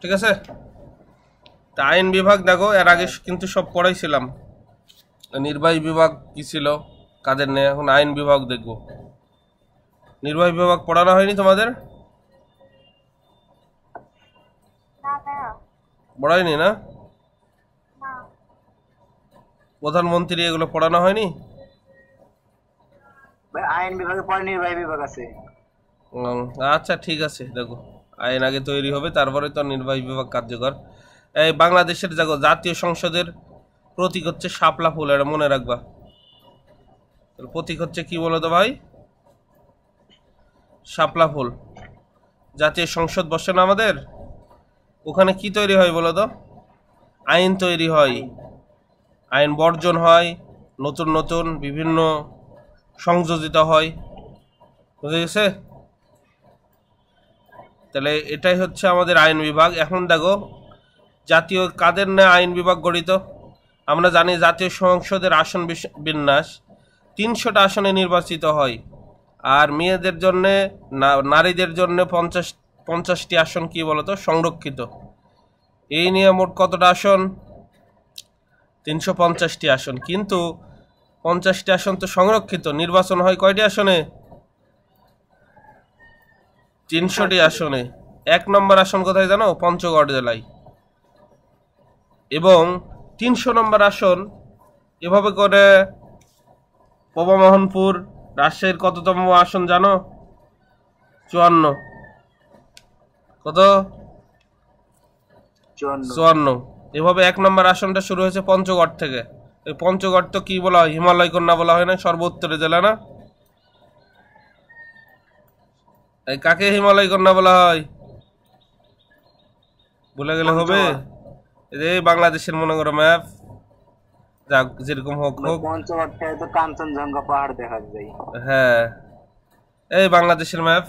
ঠিক আছে। তা আইন বিভাগ দেখো, এর আগে কিন্তু সব পড়াইছিলাম। নির্বাহী বিভাগ কি ছিল, কাদের নেই, এখন আইন বিভাগ দেখব। নির্বাহী বিভাগ পড়ানো হয়নি তোমাদের? পড়ায়নি না? প্রধানমন্ত্রী এগুলো পড়ানো হয়নি? আইন বিভাগে পরে নির্বাহী বিভাগ আছে। আচ্ছা ঠিক আছে, দেখো আইন আগে তৈরি হবে, তারপরে তো নির্বাহী বিভাগ কার্যকর। এই বাংলাদেশের দেখো জাতীয় সংসদের প্রতীক হচ্ছে শাপলা ফুল, এটা মনে রাখবা। প্রতীক হচ্ছে কি বলো তো ভাই? শাপলা ফুল। জাতীয় সংসদ বসে না আমাদের, ওখানে কি তৈরি হয় বলো তো? আইন তৈরি হয়, আইন বর্জন হয়, নতুন নতুন বিভিন্ন সংযোজিত হয়, বুঝে গেছে? তাহলে এটাই হচ্ছে আমাদের আইন বিভাগ। এখন দেখো জাতীয় কাদের না আইন বিভাগ গঠিত? আমরা জানি জাতীয় সংসদের আসন বিন্যাস 300টা আসনে নির্বাচিত হয়, আর মেয়েদের জন্যে নারীদের জন্য 50টি আসন কি বলতো সংরক্ষিত। এই নিয়ে মোট কতটা আসন? 350টি আসন। কিন্তু 50টি আসন তো সংরক্ষিত, নির্বাচন হয় কয়টি আসনে? 300টি আসনে। 1 নম্বর আসন কোথায় জানো? পঞ্চগড় জেলায়। এবং 300 নম্বর আসন এভাবে করে পবনমোহনপুর, রাজশাহীর কততম আসন জানো? 54। কত? 54। এভাবে 1 নম্বর আসনটা শুরু হয়েছে পঞ্চগড় থেকে। এই পঞ্চগড় তো কি বলা হয়? হিমালয় কন্যা বলা হয় না? সর্বোত্তরের জেলা না? এই কাকে হিমালয় কন্যা বলা হয়? বলে গেলে হবে? এই বাংলাদেশের মনে করো ম্যাপ, যাক যেরকম হোক হোক, পঞ্চগড় থেকে তো কাঞ্চনজঙ্ঘা পাহাড় দেখা যায়। হ্যাঁ, এই বাংলাদেশের ম্যাপ।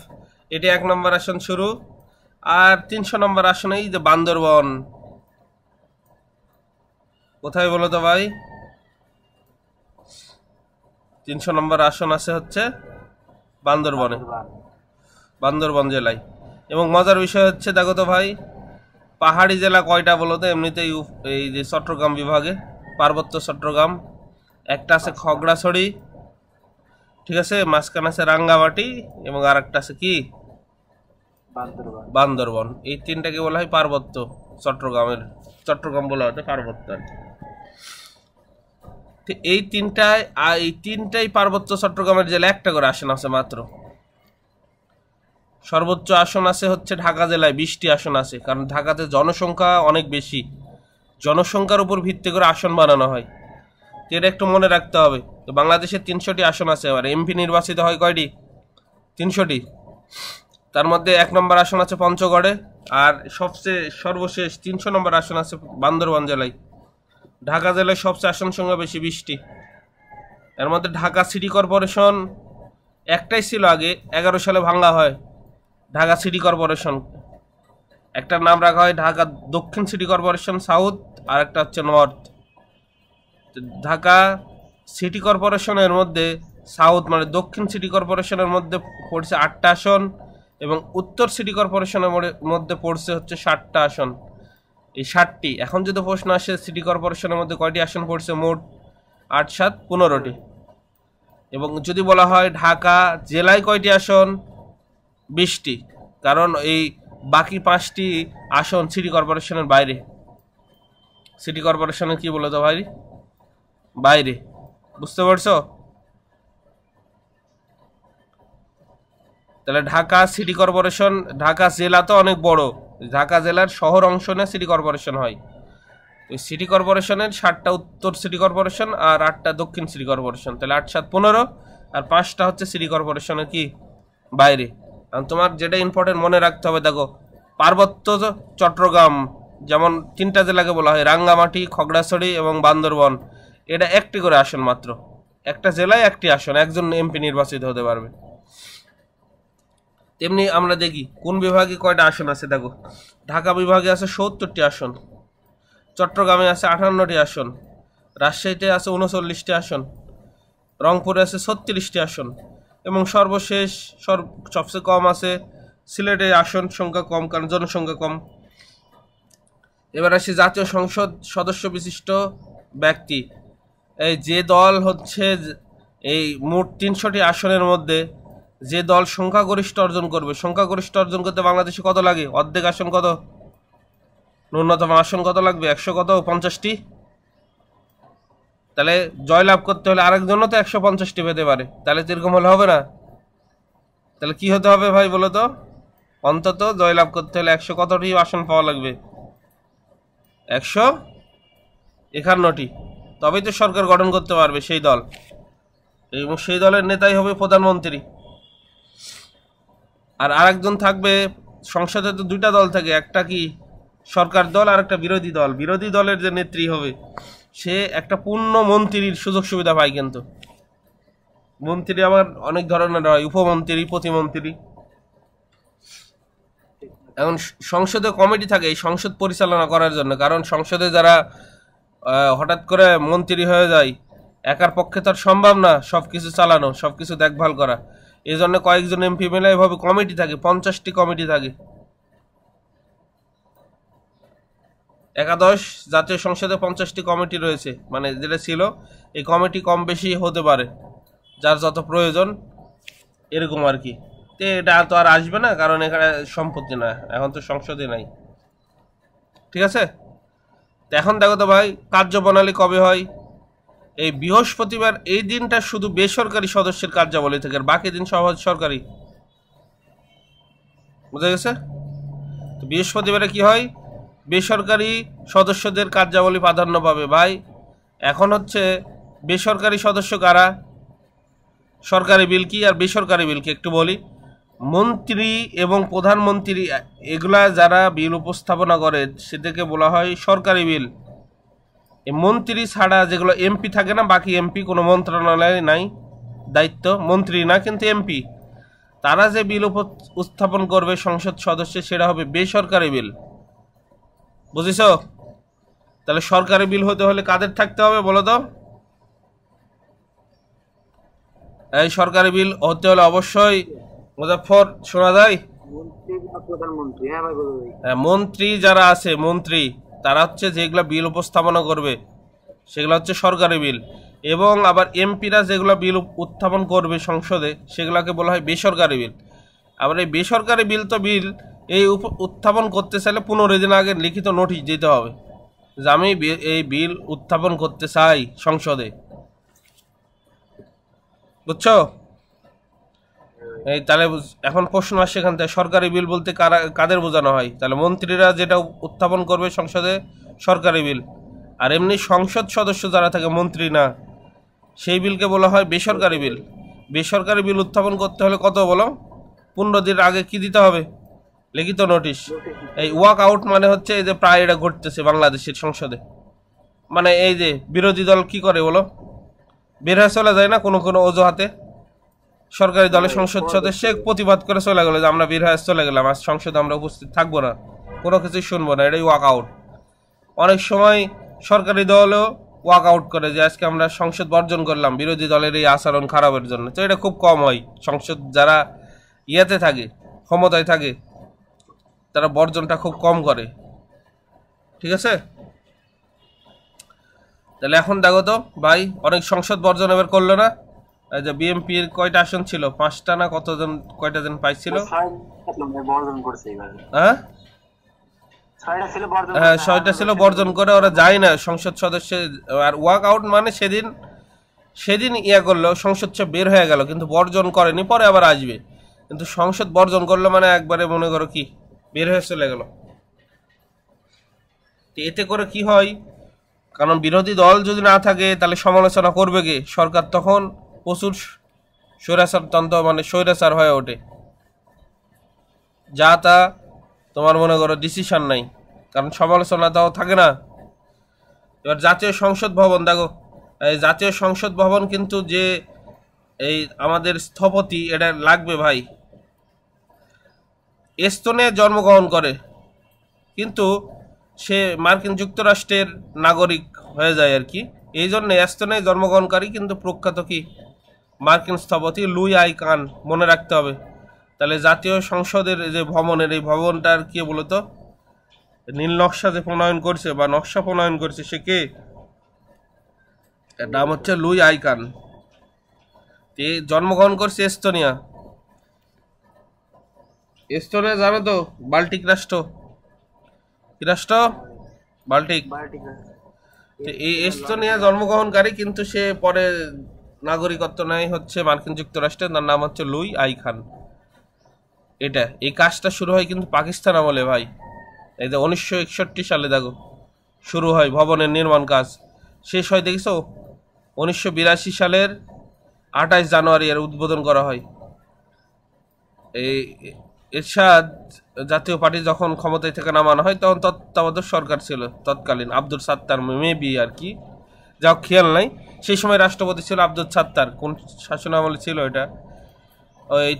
এটি 1 নম্বর আসন শুরু। আর 300 নম্বর আসনে এই যে বান্দরবন, কোথায় বলো তো ভাই? 300 নম্বর আসন আছে হচ্ছে বান্দরবনে, বান্দরবন জেলায়। এবং মজার বিষয় হচ্ছে দেখো তো ভাই, পাহাড়ি জেলা কয়টা বলো তো এমনিতেই? এই যে চট্টগ্রাম বিভাগে পার্বত্য চট্টগ্রাম, একটা আছে খগড়াছড়ি, ঠিক আছে, মাঝখানে আছে রাঙ্গামাটি, এবং আর একটা আছে কি? বান্দরবন। এই তিনটাকে বলা হয় পার্বত্য চট্টগ্রামের, চট্টগ্রাম বলা হতো পার্বত্য। এই তিনটাই পার্বত্য চট্টগ্রামের জেলা, একটা করে আসন আছে মাত্র। সর্বোচ্চ আসন আছে হচ্ছে ঢাকা জেলায়, 20টি আসন আছে, কারণ ঢাকাতে জনসংখ্যা অনেক বেশি, জনসংখ্যার উপর ভিত্তি করে আসন বানানো হয়। এটা একটু মনে রাখতে হবে। তো বাংলাদেশের 300টি আসন আছে, আর এমপি নির্বাচিত হয় কয়টি? 300টি। তার মধ্যে 1 নম্বর আসন আছে পঞ্চগড়ে, আর সবচেয়ে সর্বশেষ 300 নম্বর আসন আছে বান্দরবান জেলায়। ঢাকা জেলায় সবচেয়ে আসন সংখ্যা বেশি, 20টি। এর মধ্যে ঢাকা সিটি কর্পোরেশন একটাই ছিল আগে, 11 সালে ভাঙা হয় ঢাকা সিটি কর্পোরেশন। একটার নাম রাখা হয় ঢাকা দক্ষিণ সিটি কর্পোরেশন সাউথ, আর একটা হচ্ছে নর্থ। ঢাকা সিটি কর্পোরেশনের মধ্যে সাউথ মানে দক্ষিণ সিটি কর্পোরেশনের মধ্যে পড়ছে 8টা আসন, এবং উত্তর সিটি কর্পোরেশনের মধ্যে পড়ছে হচ্ছে 60টা আসন। এই 60টি। এখন যদি প্রশ্ন আসে সিটি কর্পোরেশনের মধ্যে কয়টি আসন পড়ছে মোট? 8 7 15টি। এবং যদি বলা হয় ঢাকা জেলায় কয়টি আসন? 20টি। কারণ এই বাকি 5টি আসন সিটি কর্পোরেশনের বাইরে। সিটি কর্পোরেশনের কি বলো তো ভাই? বাইরে। বুঝতে পারছো? তাহলে ঢাকা সিটি কর্পোরেশন, ঢাকা জেলা তো অনেক বড়, ঢাকা জেলার শহর অংশ না সিটি কর্পোরেশন হয়। সিটি কর্পোরেশনের 7টা উত্তর সিটি কর্পোরেশন আর 8টা দক্ষিণ সিটি কর্পোরেশন, তাহলে 8 7 15, আর 5টা হচ্ছে সিটি কর্পোরেশনের কি বাইরে। আর তোমার যেটা ইম্পর্টেন্ট মনে রাখতে হবে, দেখো পার্বত্য চট্টগ্রাম যেমন 3টা জেলাকে বলা হয় রাঙ্গামাটি, খগড়াছড়ি এবং বান্দরবন, এটা একটি করে আসন মাত্র, একটা জেলায় একটি আসন, একজন এমপি নির্বাচিত হতে পারবে। তেমনি আমরা দেখি কোন বিভাগে কয়টা আসন আছে। দেখো ঢাকা বিভাগে আছে 70টি আসন, চট্টগ্রামে আছে 58টি আসন, রাজশাহীতে আছে 39টি আসন, রংপুরে আছে 36টি আসন, এবং সর্বশেষ সবচেয়ে কম আছে সিলেটে, আসন সংখ্যা কম কারণ জনসংখ্যা কম, এবার আসি জাতীয় সংসদ সদস্য বিশিষ্ট ব্যক্তি। এই যে দল হচ্ছে এই মোট ৩০০টি আসনের মধ্যে যে দল সংখ্যাগরিষ্ঠ অর্জন করবে, সংখ্যাগরিষ্ঠ অর্জন করতে বাংলাদেশে কত লাগে? অর্ধেক আসন কত? ন্যূনতম আসন কত লাগবে? ১০০ কত 50টি। তাহলে জয়লাভ করতে হলে আরেকজনও তো ১50টি পেতে পারে, তাহলে তো এরকম হলে হবে না। তাহলে কি হতে হবে ভাই বলো তো? অন্তত জয়লাভ করতে হলে ১০০ কতটি আসন পাওয়া লাগবে? ১৫১টি। তবেই তো সরকার গঠন করতে পারবে সেই দল, এবং সেই দলের নেতাই হবে প্রধানমন্ত্রী। আর আরেকজন থাকবে, সংসদে তো দুইটা দল থাকে, একটা কি সরকার দল আর একটা বিরোধী দল। বিরোধী দলের যে নেত্রী হবে সে একটা পূর্ণ মন্ত্রীর সুযোগ সুবিধা পায়। কিন্তু মন্ত্রী আবার অনেক ধরনের হয়, উপমন্ত্রী, প্রতিমন্ত্রী। এখন সংসদে কমিটি থাকে এই সংসদ পরিচালনা করার জন্য, কারণ সংসদে যারা হঠাৎ করে মন্ত্রী হয়ে যায়, একার পক্ষে তো আর সম্ভব না সব কিছু চালানো, সব কিছু দেখভাল করা। এই জন্য কয়েকজন এমপি মিলে এভাবে কমিটি থাকে, 50টি কমিটি থাকে। একাদশ জাতীয় সংসদে 50টি কমিটি রয়েছে, মানে যেটা ছিল। এই কমিটি কম বেশি হতে পারে, যার যত প্রয়োজন, এরকম আর কি। তো এটা তো আর আসবে না, কারণ এখানে সম্পত্তি না, এখন তো সংসদে নাই। ঠিক আছে, তো এখন দেখো তো ভাই, কার্যপ্রণালী কবে হয়? এই বৃহস্পতিবার, এই দিনটা শুধু বেসরকারি সদস্যের কার্যাবলী থেকে, আর বাকি দিন সব সরকারি। বুঝা গেছে? তো বৃহস্পতিবারে কি হয়? বেসরকারি সদস্যদের কার্যাবলী প্রাধান্য পাবে ভাই। এখন হচ্ছে বেসরকারি সদস্য কারা? সরকারি বিল কি আর বেসরকারি বিল কি একটু বলি। মন্ত্রী এবং প্রধানমন্ত্রী এগুলা যারা বিল উপস্থাপনা করে সেটাকে বলা হয় সরকারি বিল। এই মন্ত্রী ছাড়া যেগুলো এমপি থাকে না, বাকি এমপি কোনো মন্ত্রণালয়ে নাই, দায়িত্ব মন্ত্রী না কিন্তু এমপি, তারা যে বিল উপস্থাপন করবে সংসদ সদস্য, সেটা হবে বেসরকারি বিল। বুঝিস? তাহলে সরকারি বিল হতে হলে কাদের থাকতে হবে বলো তো? এই সরকারি বিল হতে হলে অবশ্যই, মুজাফফর শোনা যায়? মন্ত্রী বা প্রধানমন্ত্রী, হ্যাঁ ভাই বলো ভাই। মন্ত্রী যারা আছে, মন্ত্রী তারা হচ্ছে যেগুলা বিল উপস্থাপনা করবে সেগুলো হচ্ছে সরকারি বিল, এবং আবার এমপিরা যেগুলো বিল উত্থাপন করবে সংসদে সেগুলোকে বলা হয় বেসরকারি বিল। আবার এই বেসরকারি বিল তো বিল এই উত্থাপন করতে চাইলে 15 দিন আগে লিখিত নোটিশ দিতে হবে যে আমি এই বিল উত্থাপন করতে চাই সংসদে। বুঝছো? এই তাহলে এখন প্রশ্ন আসছে এখান থেকে, সরকারি বিল বলতে কাদের বোঝানো হয়? তাহলে মন্ত্রীরা যেটা উত্থাপন করবে সংসদে সরকারি বিল, আর এমনি সংসদ সদস্য যারা থাকে মন্ত্রী না, সেই বিলকে বলা হয় বেসরকারি বিল। বেসরকারি বিল উত্থাপন করতে হলে কত বলো? 15 দিন আগে কি দিতে হবে? লিখিত নোটিশ। এই ওয়াক আউট মানে হচ্ছে এই যে প্রায় এটা ঘটতেছে বাংলাদেশের সংসদে, মানে এই যে বিরোধী দল কি করে বলো? বের হয়ে চলে যায় না কোনো কোনো অজুহাতে। সরকারি দলের সংসদ সদস্য প্রতিবাদ করে চলে গেল যে আমরা বের হয়ে চলে গেলাম, আজ সংসদে আমরা উপস্থিত থাকবো না, কোনো কিছুই শুনবো না, এটাই ওয়াক আউট। অনেক সময় সরকারি দলও ওয়াক আউট করে যে আজকে আমরা সংসদ বর্জন করলাম বিরোধী দলের এই আচরণ খারাপের জন্য। তো এটা খুব কম হয়, সংসদ যারা ইয়েতে থাকে, ক্ষমতায় থাকে, তারা বর্জনটা খুব কম করে। ঠিক আছে, তাহলে এখন দেখো তো ভাই, অনেক সংসদ বর্জন এবার করলো না। এই যে বিএনপির কয়টা আসন ছিল? 5টা না কতজন, কয়টা জন পাইছিল? বর্জন করছে এবার। হ্যাঁ, 6টা ছিল বর্জন, হ্যাঁ 6টা ছিল বর্জন করে, ওরা যায় না সংসদ সদস্য। আর ওয়াক আউট মানে সেদিন ইয়া করলো, সংসদ সে বের হয়ে গেল, কিন্তু বর্জন করেনি, পরে আবার আসবে। কিন্তু সংসদ বর্জন করলো মানে একবারে মনে করো কি বের হয়ে চলে গেল। এতে করে কি হয়, কারণ বিরোধী দল যদি না থাকে তাহলে সমালোচনা করবে কে? সরকার তখন প্রচুর স্বৈরাচারতন্ত্র, মানে স্বৈরাচার হয়ে ওঠে, যা তা তোমার মনে করো ডিসিশন নাই, কারণ সমালোচনা তাও থাকে না। এবার জাতীয় সংসদ ভবন দেখো, এই জাতীয় সংসদ ভবন কিন্তু যে এই আমাদের স্থপতি, এটা লাগবে ভাই। এস্তোনে জন্মগ্রহণ করে, কিন্তু সে মার্কিন যুক্তরাষ্ট্রের নাগরিক হয়ে যায় আর কি। এই জন্য এস্তোনে জন্মগ্রহণকারী কিন্তু প্রখ্যাত কি মার্কিন স্থপতি লুই আই কান, মনে রাখতে হবে। তাহলে জাতীয় সংসদের যে ভবনের, এই ভবনটার কি বলতো, নীল নকশা যে প্রণয়ন করছে বা নকশা প্রণয়ন করছে সে কে? এর নাম হচ্ছে লুই আইকান। জন্মগ্রহণ করছে এস্তোনিয়া। এস্তোনিয়া জানো তো, বাল্টিক রাষ্ট্র। কি রাষ্ট্র? বাল্টিক। তো এই এস্তোনিয়া জন্মগ্রহণকারী, কিন্তু সে পরে নাগরিকত্ব নেয় হচ্ছে মার্কিন যুক্তরাষ্ট্রে। তার নাম হচ্ছে লুই আইকান। এই কাজটা শুরু হয় কিন্তু পাকিস্তান আমলে ভাই। এই যে 1961 সালে দেখো শুরু হয় ভবনের নির্মাণ কাজ, শেষ হয় দেখছো 1982 সালের 28 জানুয়ারি এর উদ্বোধন করা হয়। এই এরশাদ জাতীয় পার্টি যখন ক্ষমতায় থেকে নামানো হয় তখন তত্ত্বাবধায়ক সরকার ছিল তৎকালীন, আব্দুল সাত্তার মেবি আর কি, যা খেয়াল নাই। সেই সময় রাষ্ট্রপতি ছিল আব্দুল সাত্তার। কোন শাসন আমলে ছিল এটা?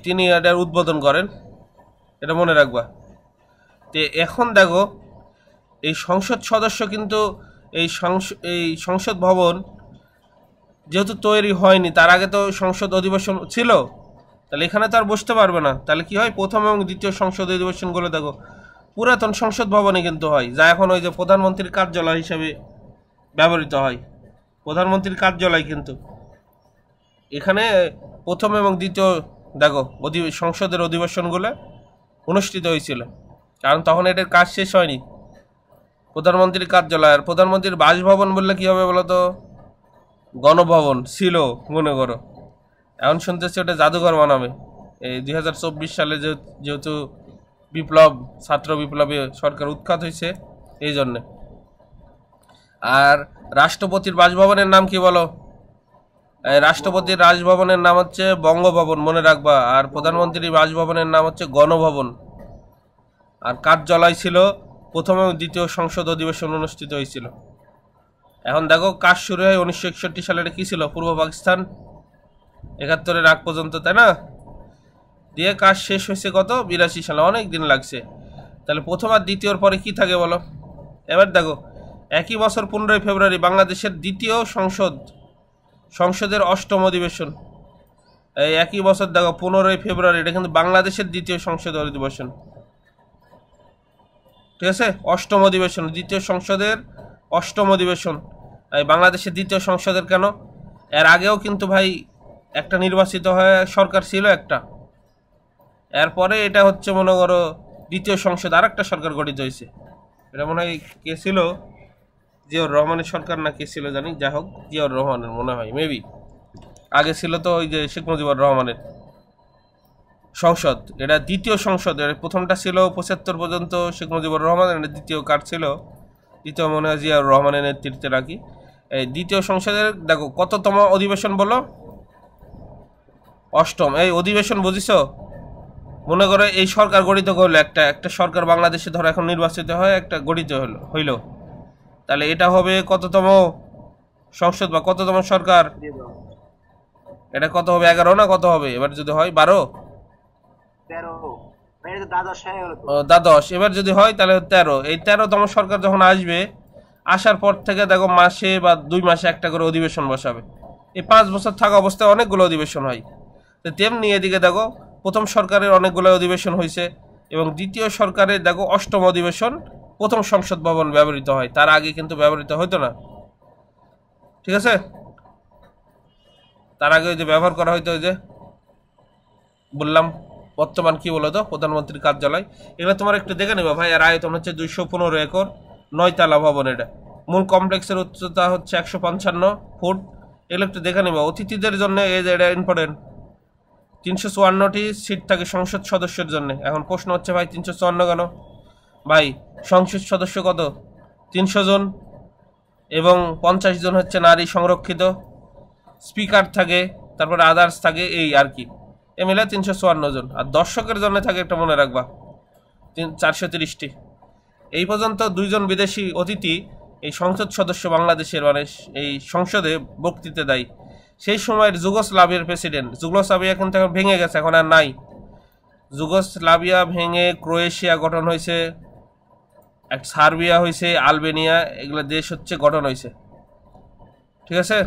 তিনি এটার উদ্বোধন করেন, এটা মনে রাখবা। তো এখন দেখো এই সংসদ সদস্য কিন্তু এই সংসদ ভবন যেহেতু তৈরি হয়নি, তার আগে তো সংসদ অধিবেশন ছিল, তাহলে এখানে তো আর বসতে পারবে না। তাহলে কি হয়, প্রথম এবং দ্বিতীয় সংসদ অধিবেশনগুলো দেখো পুরাতন সংসদ ভবনে কিন্তু হয়, যা এখন ওই যে প্রধানমন্ত্রীর কার্যালয় হিসেবে ব্যবহৃত হয়। প্রধানমন্ত্রীর কার্যালয় কিন্তু এখানে প্রথম এবং দ্বিতীয় দেখো সংসদের অধিবেশনগুলো অনুষ্ঠিত হয়েছিল, কারণ তখন এটার কাজ শেষ হয়নি। প্রধানমন্ত্রীর কার্যালয় আর প্রধানমন্ত্রীর বাসভবন বললে কি হবে বলো তো? গণভবন ছিল মনে করো। এখন শুনতেছি ওটা জাদুঘর বানাবে এই 2024 সালে, যেহেতু বিপ্লব, ছাত্র বিপ্লবে সরকার উৎখাত হয়েছে এই জন্যে। আর রাষ্ট্রপতির বাসভবনের নাম কি বলো? রাষ্ট্রপতির রাজভবনের নাম হচ্ছে বঙ্গভবন, মনে রাখবা। আর প্রধানমন্ত্রীর বাসভবনের নাম হচ্ছে গণভবন। আর কার্যালয় ছিল প্রথম এবং দ্বিতীয় সংসদ অধিবেশন অনুষ্ঠিত হয়েছিল। এখন দেখো কাজ শুরু হয় 1961 সালে। এটা কি ছিল? পূর্ব পাকিস্তান 71-এর আগ পর্যন্ত, তাই না? দিয়ে কাজ শেষ হয়েছে কত? 82 সালে। অনেক দিন লাগছে। তাহলে প্রথম আর দ্বিতীয়র পরে কি থাকে বলো? এবার দেখো একই বছর 15 ফেব্রুয়ারি বাংলাদেশের দ্বিতীয় সংসদের 8ম অধিবেশন। এই একই বছর দেখো 15 ফেব্রুয়ারি, এটা কিন্তু বাংলাদেশের দ্বিতীয় সংসদের অধিবেশন, ঠিক আছে? 8ম অধিবেশন, দ্বিতীয় সংসদের 8ম অধিবেশন। এই বাংলাদেশের দ্বিতীয় সংসদের কেন? এর আগেও কিন্তু ভাই একটা নির্বাচিত হয়ে সরকার ছিল একটা, এরপরে এটা হচ্ছে মনে করো দ্বিতীয় সংসদ আর একটা সরকার গঠিত হয়েছে। এটা মনে হয় কে ছিল, জিয়াউর রহমানের সরকার না কে ছিল জানি, যাই হোক জিয়াউর রহমানের মনে হয়, মেবি। আগে ছিল তো ওই যে শেখ মুজিবুর রহমানের সংসদ, এটা দ্বিতীয় সংসদ। প্রথমটা ছিল 75 পর্যন্ত শেখ মুজিবুর রহমান, এটা দ্বিতীয় কার ছিল? দ্বিতীয় মনে হয় জিয়াউর রহমানের নেতৃত্বে রাখি। এই দ্বিতীয় সংসদের দেখো কততম অধিবেশন বলো? 8ম। এই অধিবেশন বুঝিস? মনে করো এই সরকার গঠিত করলো, একটা সরকার বাংলাদেশে ধরো এখন নির্বাচিত হয়, একটা গঠিত হইল, তাহলে এটা হবে কততম সংসদ বা কততম সরকার? এটা কত হবে? 11 না কত হবে এবার যদি হয়? 12? 12। এবার যদি হয় তাহলে 13। এই 13তম সরকার যখন আসবে, আসার পর থেকে দেখো মাসে বা 2 মাসে একটা করে অধিবেশন বসাবে। এই 5 বছর থাকা অবস্থায় অনেকগুলো অধিবেশন হয়। তো তেমনি এদিকে দেখো প্রথম সরকারের অনেকগুলো অধিবেশন হয়েছে, এবং দ্বিতীয় সরকারের দেখো 8ম অধিবেশন প্রথম সংসদ ভবন ব্যবহৃত হয়, তার আগে কিন্তু ব্যবহৃত হতো না, ঠিক আছে? তার আগে ওই যে ব্যবহার করা হয়তো ওই যে বললাম বর্তমান কি বলতো প্রধানমন্ত্রীর কার্যালয়। এগুলো তোমার একটু দেখে নেবে ভাই। আর আয়তন হচ্ছে 215 একর, 9 তলা ভবন। এটা মূল কমপ্লেক্সের উচ্চতা হচ্ছে 155 ফুট। এগুলো একটু দেখে নেবে অতিথিদের জন্য, এই যে এটা ইম্পর্টেন্ট। 354টি সিট থাকে সংসদ সদস্যের জন্য। এখন প্রশ্ন হচ্ছে ভাই 354 কেন? ভাই সংসদ সদস্য কত? 300 জন, এবং 50 জন হচ্ছে নারী সংরক্ষিত। স্পিকার থাকে, তারপরে আদার্স থাকে, এই আর কি, এ মিলে 354 জন। আর দর্শকের জন্য থাকে একটা মনে রাখবা 430টি। এই পর্যন্ত 2 জন বিদেশি অতিথি এই সংসদ সদস্য বাংলাদেশের মানে এই সংসদে বক্তৃতা দেয়। সেই সময়ের যুগোস্লাভিয়ার প্রেসিডেন্ট, যুগোস্লাভিয়া কিন্তু এখন ভেঙে গেছে, এখন আর নাই। যুগোস্লাভিয়া ভেঙে ক্রোয়েশিয়া গঠন হয়েছে, এক সার্বিয়া হয়েছে, আলবেনিয়া, এগুলো দেশ হচ্ছে গঠন হয়েছে, ঠিক আছে?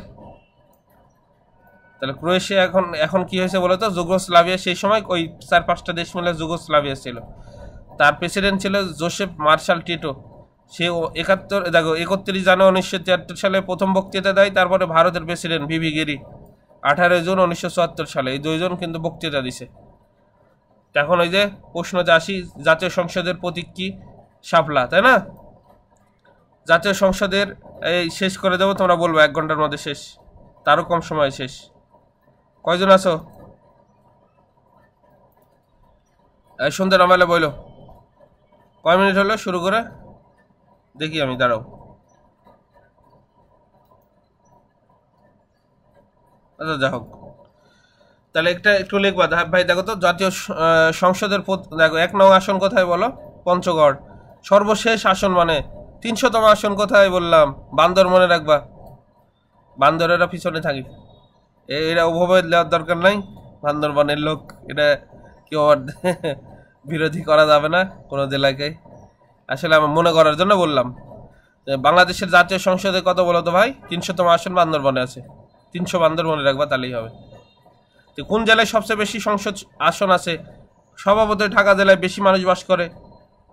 তাহলে ক্রোয়েশিয়া এখন কি হয়েছে বলো তো? যুগোস্লাভিয়া। সেই সময় ওই 4-5টা দেশ মিলে যুগোস্লাভিয়া ছিল। তার প্রেসিডেন্ট ছিল জোসেফ মার্শাল টিটো। সে 31 জানুয়ারি 1973 সালে প্রথম বক্তৃতা দেয়। তারপরে ভারতের প্রেসিডেন্ট ভিভি গিরি 18 জুন 1974 সালে, এই দুইজন কিন্তু বক্তৃতা দিছে। এখন ওই যে প্রশ্নতে আসি, জাতীয় সংসদের প্রতীক কি? শাপলা, তাই না? জাতীয় সংসদের এই শেষ করে দেবো, তোমরা বলবো 1 ঘন্টার মধ্যে শেষ, তারও কম সময় শেষ। কয়জন আছো? শুনতে নামালে বইলো, কয় মিনিট হলো শুরু করে দেখি আমি, দাঁড়াও। আচ্ছা যা হোক, তাহলে একটু লিখবা ভাই। দেখো তো, জাতীয় সংসদের দেখো 1 নং আসন কোথায় বলো? পঞ্চগড়। সর্বশেষ আসন মানে 300তম আসন কোথায় বললাম? বান্দর, মনে রাখবা। বান্দরেরা পিছনে থাকি, এরা ওভাবে দেওয়ার দরকার নাই, বান্দরবনের লোক, এটা কেউ বিরোধী করা যাবে না কোনো জেলাকে। আসলে আমার মনে করার জন্য বললাম। বাংলাদেশের জাতীয় সংসদে কত বলো তো ভাই? 300তম আসন বান্দরবনে আছে। 300 বান্দর মনে রাখবা, তাহলেই হবে। তো কোন জেলায় সবচেয়ে বেশি সংসদ আসন আছে? স্বভাবতই ঢাকা জেলায় বেশি মানুষ বাস করে,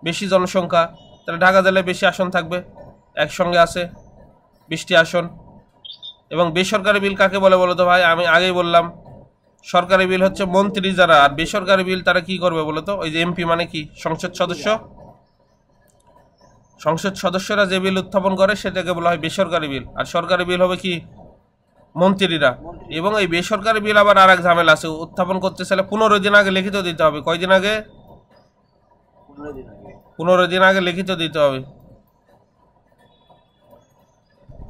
বেশি জনসংখ্যা, তাহলে ঢাকা জেলায় বেশি আসন থাকবে। একসঙ্গে আছে 20টি আসন। এবং বেসরকারি বিল কাকে বলে বলো তো ভাই? আমি আগেই বললাম, সরকারি বিল হচ্ছে মন্ত্রী যারা, আর বেসরকারি বিল তারা কি করবে বলো তো? ওই যে এমপি মানে কি? সংসদ সদস্য। সংসদ সদস্যরা যে বিল উত্থাপন করে সেটাকে বলা হয় বেসরকারি বিল, আর সরকারি বিল হবে কি? মন্ত্রীরা। এবং এই বেসরকারি বিল আবার আর এক ঝামেলা আছে, উত্থাপন করতে চাইলে 15 দিন আগে লিখিত দিতে হবে। কয়দিন আগে? 15 দিন আগে লিখিত দিতে হবে।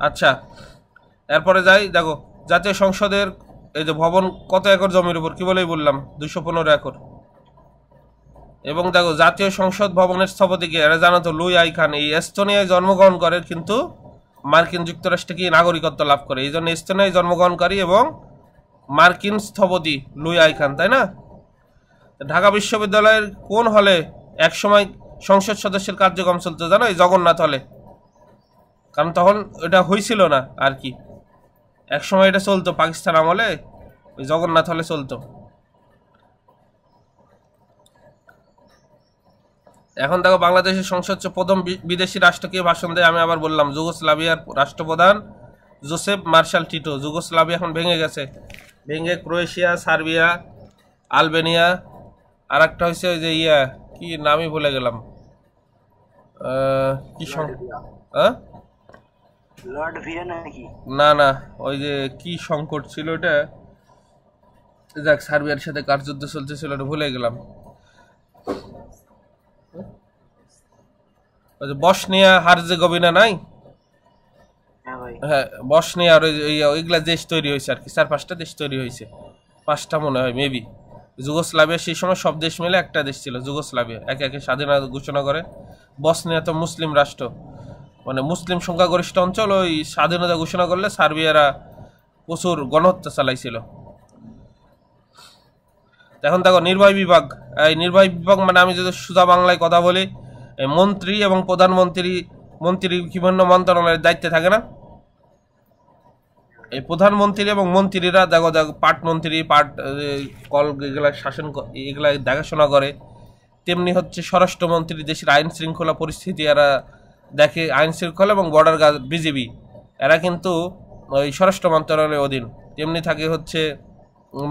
আচ্ছা, এরপরে যাই। দেখো, জাতীয় সংসদের এই যে ভবন কত একর জমির উপর? কি বলেই বললাম, 215 একর। এবং দেখো, জাতীয় সংসদ ভবনের স্থপতিকে, এরা জানো তো, লুই আই খান। এই এস্তোনিয়ায় জন্মগ্রহণ করে, কিন্তু মার্কিন যুক্তরাষ্ট্রে কি নাগরিকত্ব লাভ করে। এই জন্য এস্তোনিয়ায় জন্মগ্রহণকারী এবং মার্কিন স্থপতি লুই আই খান, তাই না? ঢাকা বিশ্ববিদ্যালয়ের কোন হলে একসময় সংসদ সদস্যের কার্যক্রম চলতো জানো? এই জগন্নাথ হলে। কারণ তখন এটা হয়েছিল না আর কি, একসময় এটা চলতো পাকিস্তান আমলে, ওই জগন্নাথ হলে চলতো। এখন দেখো, বাংলাদেশের সংসদ প্রথম বিদেশি রাষ্ট্রকে ভাষণ দেয়। আমি আবার বললাম, যুগোস্লাভিয়ার রাষ্ট্রপ্রধান জোসেফ মার্শাল টিটো। যুগোস্লাভিয়া এখন ভেঙে গেছে, ভেঙে ক্রোয়েশিয়া, সার্বিয়া, আলবেনিয়া, আর একটা হয়েছে ওই যে কি নামই ভুলে গেলাম, কি না না, ওই যে কি সংকট ছিল ওটা, যাক, সার্বিয়ার সাথে কার যুদ্ধ চলতেছিল ওটা ভুলে গেলাম। বসনিয়া হার্জেগোভিনা নাই? হ্যাঁ, বসনিয়া আর ওইগুলা দেশ তৈরি হয়েছে আর কি, 4-5টা দেশ তৈরি হয়েছে, 5টা মনে হয় মেবি। যুগোস্লাভিয়া সেই সময় সব দেশ মিলে একটা দেশ ছিল যুগোস্লাভিয়া, একে একে স্বাধীনতা ঘোষণা করে। বসনিয়া তো মুসলিম রাষ্ট্র, মানে মুসলিম সংখ্যাগরিষ্ঠ অঞ্চল, ওই স্বাধীনতা ঘোষণা করলে সার্বিয়ারা প্রচুর গণহত্যা চালাইছিল। এখন দেখো, নির্বাহী বিভাগ। এই নির্বাহী বিভাগ মানে, আমি যদি সোজা বাংলায় কথা বলি, মন্ত্রী এবং প্রধানমন্ত্রী, মন্ত্রী বিভিন্ন মন্ত্রণালয়ের দায়িত্বে থাকে না? এই প্রধানমন্ত্রী এবং মন্ত্রীরা দেখো পাট মন্ত্রী, পাট কল এগুলা শাসন, এগুলা দেখাশোনা করে। তেমনি হচ্ছে স্বরাষ্ট্রমন্ত্রী, দেশের আইন শৃঙ্খলা পরিস্থিতি এরা দেখে, আইন শৃঙ্খলা এবং বর্ডার গার্ড, বিজিবি, এরা কিন্তু ওই স্বরাষ্ট্র মন্ত্রণালয়ের অধীন। তেমনি থাকে হচ্ছে,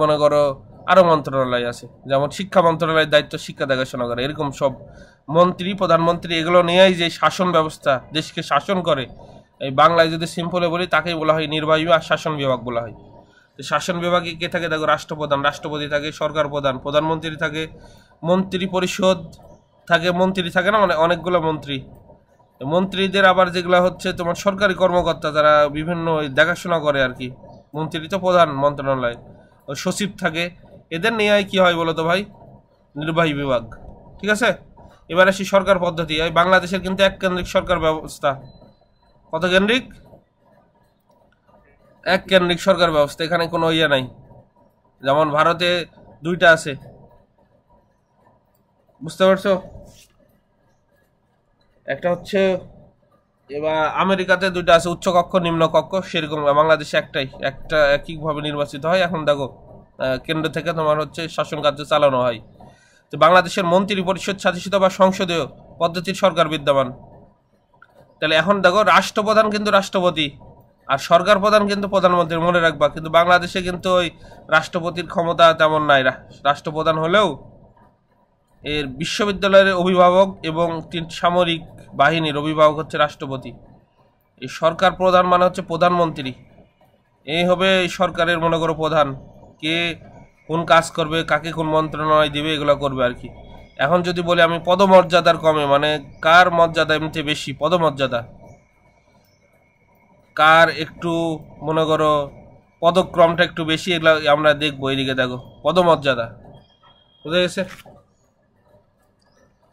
মনে করো আরও মন্ত্রণালয় আছে, যেমন শিক্ষা মন্ত্রণালয়ের দায়িত্ব শিক্ষা দেখাশোনা করে। এরকম সব মন্ত্রী, প্রধানমন্ত্রী, এগুলো নিয়েই যে শাসন ব্যবস্থা, দেশকে শাসন করে। এই বাংলায় যদি সিম্পলে বলি, তাকেই বলা হয় নির্বাহী আর শাসন বিভাগ বলা হয়। তো শাসন বিভাগে কে থাকে? দেখো, রাষ্ট্রপ্রধান, রাষ্ট্রপতি থাকে, সরকার প্রধান, প্রধানমন্ত্রী থাকে, মন্ত্রী পরিষদ থাকে, মন্ত্রী থাকে না, মানে অনেকগুলো মন্ত্রী। মন্ত্রীদের আবার যেগুলো হচ্ছে তোমার সরকারি কর্মকর্তা, যারা বিভিন্ন দেখাশোনা করে আর কি। মন্ত্রী তো প্রধান মন্ত্রণালয়, ওই সচিব থাকে, এদের নিয়ে কি হয় বলো তো ভাই? নির্বাহী বিভাগ। ঠিক আছে, এবার আসি সরকার পদ্ধতি। এই বাংলাদেশের কিন্তু এক কেন্দ্রিক সরকার ব্যবস্থা। কত কেন্দ্রিক? এক কেন্দ্রিক সরকার ব্যবস্থা, এখানে কোনো নাই। যেমন ভারতে 2টা আছে, বুঝতে পারছো? একটা হচ্ছে, এবার আমেরিকাতে 2টা আছে, উচ্চ কক্ষ, নিম্ন কক্ষ। সেরকম বাংলাদেশে একটা একইভাবে নির্বাচিত হয়। এখন দেখো, কেন্দ্র থেকে তোমার হচ্ছে শাসন কার্য চালানো হয়। তো বাংলাদেশের মন্ত্রী পরিষদ শাসিত বা সংসদীয় পদ্ধতির সরকার বিদ্যমান। তাহলে এখন দেখো রাষ্ট্রপ্রধান কিন্তু রাষ্ট্রপতি আর সরকার প্রধান কিন্তু প্রধানমন্ত্রী, মনে রাখবা। কিন্তু বাংলাদেশে কিন্তু ওই রাষ্ট্রপতির ক্ষমতা তেমন নাই। রাষ্ট্রপ্রধান হলেও এর বিশ্ববিদ্যালয়ের অভিভাবক এবং সামরিক বাহিনীর অভিভাবক হচ্ছে রাষ্ট্রপতি। এই সরকার প্রধান মানে হচ্ছে প্রধানমন্ত্রী। এই হবে এই সরকারের মনে করো প্রধান, কে কোন কাজ করবে, কাকে কোন মন্ত্রণালয় দিবে, এগুলো করবে আর কি। এখন যদি বলি আমি পদমর্যাদার কমে, মানে কার মর্যাদা এমনিতে বেশি, পদমর্যাদা কার একটু মনে করো পদক্রমটা একটু বেশি, এগুলো আমরা দেখবো। এদিকে দেখো পদমর্যাদা, বুঝে গেছে?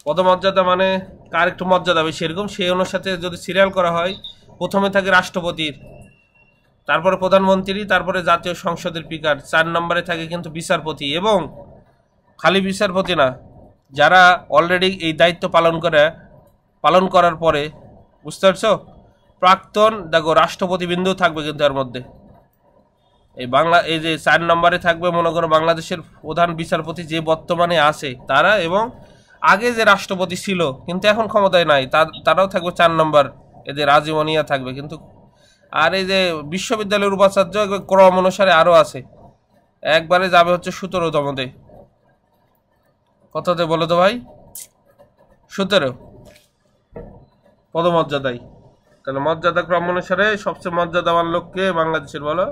পদমর্যাদা মানে কার একটু মর্যাদা বেশি, এরকম সেই অনুসারে যদি সিরিয়াল করা হয়, প্রথমে থাকে রাষ্ট্রপতির, তারপরে প্রধানমন্ত্রী, তারপরে জাতীয় সংসদের স্পিকার, 4 নম্বরে থাকে কিন্তু বিচারপতি। এবং খালি বিচারপতি না, যারা অলরেডি এই দায়িত্ব পালন করার পরে, বুঝতে পারছো, প্রাক্তন দেখো রাষ্ট্রপতি বিন্দু থাকবে কিন্তু এর মধ্যে। এই যে 4 নম্বরে থাকবে মনে করো বাংলাদেশের প্রধান বিচারপতি যে বর্তমানে আছে তারা, এবং আগে যে রাষ্ট্রপতি ছিল কিন্তু এখন ক্ষমতায় নাই তারাও থাকবে 4 নম্বর, এদের আজীবনীয় থাকবে কিন্তু। আর এই যে বিশ্ববিদ্যালয়ের উপাচার্য ক্রম অনুসারে আরো আছে, একবারে যাবে হচ্ছে 17তমতে। কততে বলো তো ভাই? 17 পদমর্যাদায়। তাহলে মর্যাদা ক্রম অনুসারে সবচেয়ে মর্যাদাবান লোককে বাংলাদেশের বলো,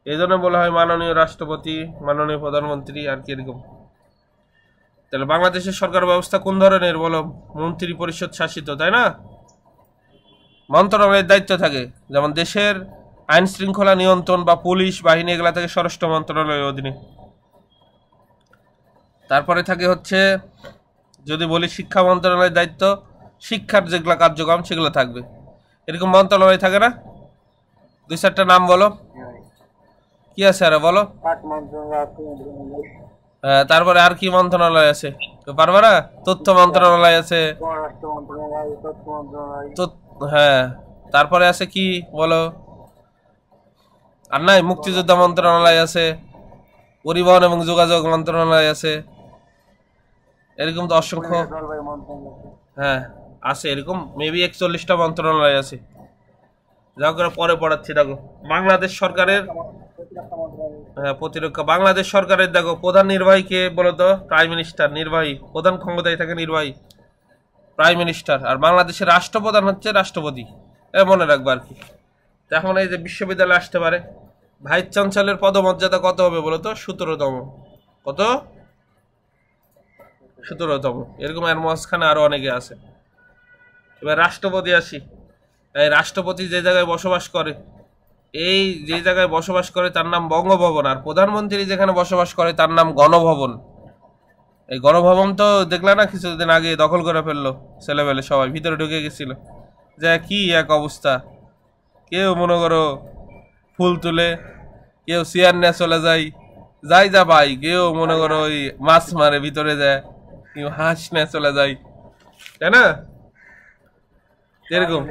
এই জন্য বলা হয় মাননীয় রাষ্ট্রপতি, মাননীয় প্রধানমন্ত্রী আর কি এরকম। তাহলে বাংলাদেশের সরকার ব্যবস্থা কোন ধরনের বলো? মন্ত্রী পরিষদ শাসিত, তাই না? মন্ত্রণালয়ের দায়িত্ব থাকে, যেমন দেশের আইন শৃঙ্খলা নিয়ন্ত্রণ বা পুলিশ বাহিনী, এগুলা থাকে স্বরাষ্ট্র মন্ত্রণালয়ের অধীনে। তারপরে থাকে হচ্ছে যদি বলি শিক্ষা মন্ত্রণালয়ের দায়িত্ব, শিক্ষার যেগুলো কার্যক্রম সেগুলো থাকবে। এরকম মন্ত্রণালয় থাকে না? 2-4টা নাম বলো, কি আছে আরে বলো। তারপরে আর কি মন্ত্রণালয় আছে তো পারবা না? তথ্য মন্ত্রণালয় আছে, হ্যাঁ। তারপরে আছে কি বলো, আর নাই? মুক্তিযোদ্ধা মন্ত্রণালয় আছে, পরিবহন এবং যোগাযোগ মন্ত্রণালয় আছে, এরকম তো অসংখ্য, হ্যাঁ আছে এরকম মেবি 41টা মন্ত্রণালয় আছে। যা করে পরে পড়াচ্ছি। দেখো বাংলাদেশ সরকারের, হ্যাঁ প্রতিরক্ষা, বাংলাদেশ সরকারের দেখো প্রধান নির্বাহী কে বলতো? Prime minister. নির্বাহী প্রধান ক্ষমতায় থাকে নির্বাহী, প্রাইম মিনিস্টার। আর বাংলাদেশের রাষ্ট্রপ্রধান হচ্ছে রাষ্ট্রপতি, মনে রাখবো আর কি। এখন এই যে বিশ্ববিদ্যালয়ে আসতে পারে, ভাইস চ্যান্সেলরের পদমর্যাদা কত হবে বলতো? 17তম। কত? 17তম। এরকম এর মাঝখানে আরো অনেকে আছে। এবার রাষ্ট্রপতি আসি। এই রাষ্ট্রপতি যে জায়গায় বসবাস করে, এই যে জায়গায় বসবাস করে তার নাম বঙ্গভবন, আর প্রধানমন্ত্রী যেখানে বসবাস করে তার নাম গণভবন। এই গণভবন তো দেখলা না কিছুদিন আগে দখল করে ফেললো ছেলেবেলে, সবাই ভিতরে ঢুকে গেছিল, যে কি এক অবস্থা। কেউ মনে করো ফুল তুলে, কেউ চেয়ার নিয়ে চলে যাই যা ভাই, কেউ মনে করো ওই মাছ মারে ভিতরে যায়, কেউ হাঁস নিয়ে চলে যায়, তাই না? এরকম,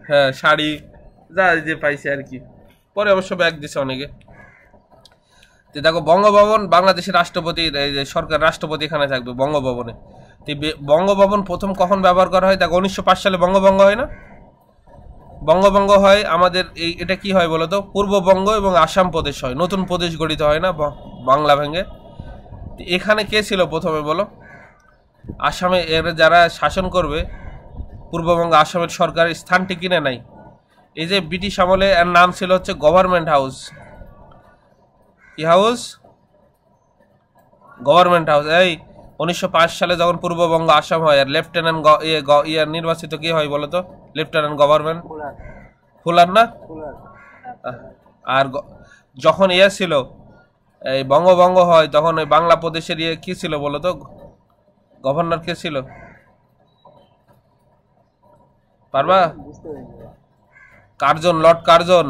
হ্যাঁ শাড়ি যা যে পাইছে আর কি। পরে অবশ্য ব্যাগ দিছে অনেকে। তো দেখো বঙ্গভবন, বাংলাদেশের রাষ্ট্রপতির এই যে সরকার রাষ্ট্রপতি এখানে থাকবে বঙ্গভবনে। তো বঙ্গভবন প্রথম কখন ব্যবহার করা হয়? দেখো 1905 সালে বঙ্গভঙ্গ হয় না? বঙ্গভঙ্গ হয় আমাদের এটা কি হয় বলতো? পূর্ববঙ্গ এবং আসাম প্রদেশ হয়, নতুন প্রদেশ গঠিত হয় না বাংলা ভেঙে। এখানে কে ছিল প্রথমে বলো? আসামে এর যারা শাসন করবে, পূর্ববঙ্গ আসামের সরকারের স্থানটি কিনে নাই। এই যে ব্রিটিশ আমলে এর নাম ছিল হচ্ছে গভর্নমেন্ট হাউস। কি হাউস? Government house. এই 1905 সালে যখন পূর্ববঙ্গ আসাম হয়, আর লেফটেন্যান্ট নির্বাচিত কে হয় বলতো? লেফটেন্যান্ট গভর্নমেন্ট ফুলার না? আর যখন ছিল এই বঙ্গভঙ্গ হয়, তখন ওই বাংলা প্রদেশের কি ছিল বলতো? গভর্নর কে ছিল পারবা? Curzon, Lord Curzon.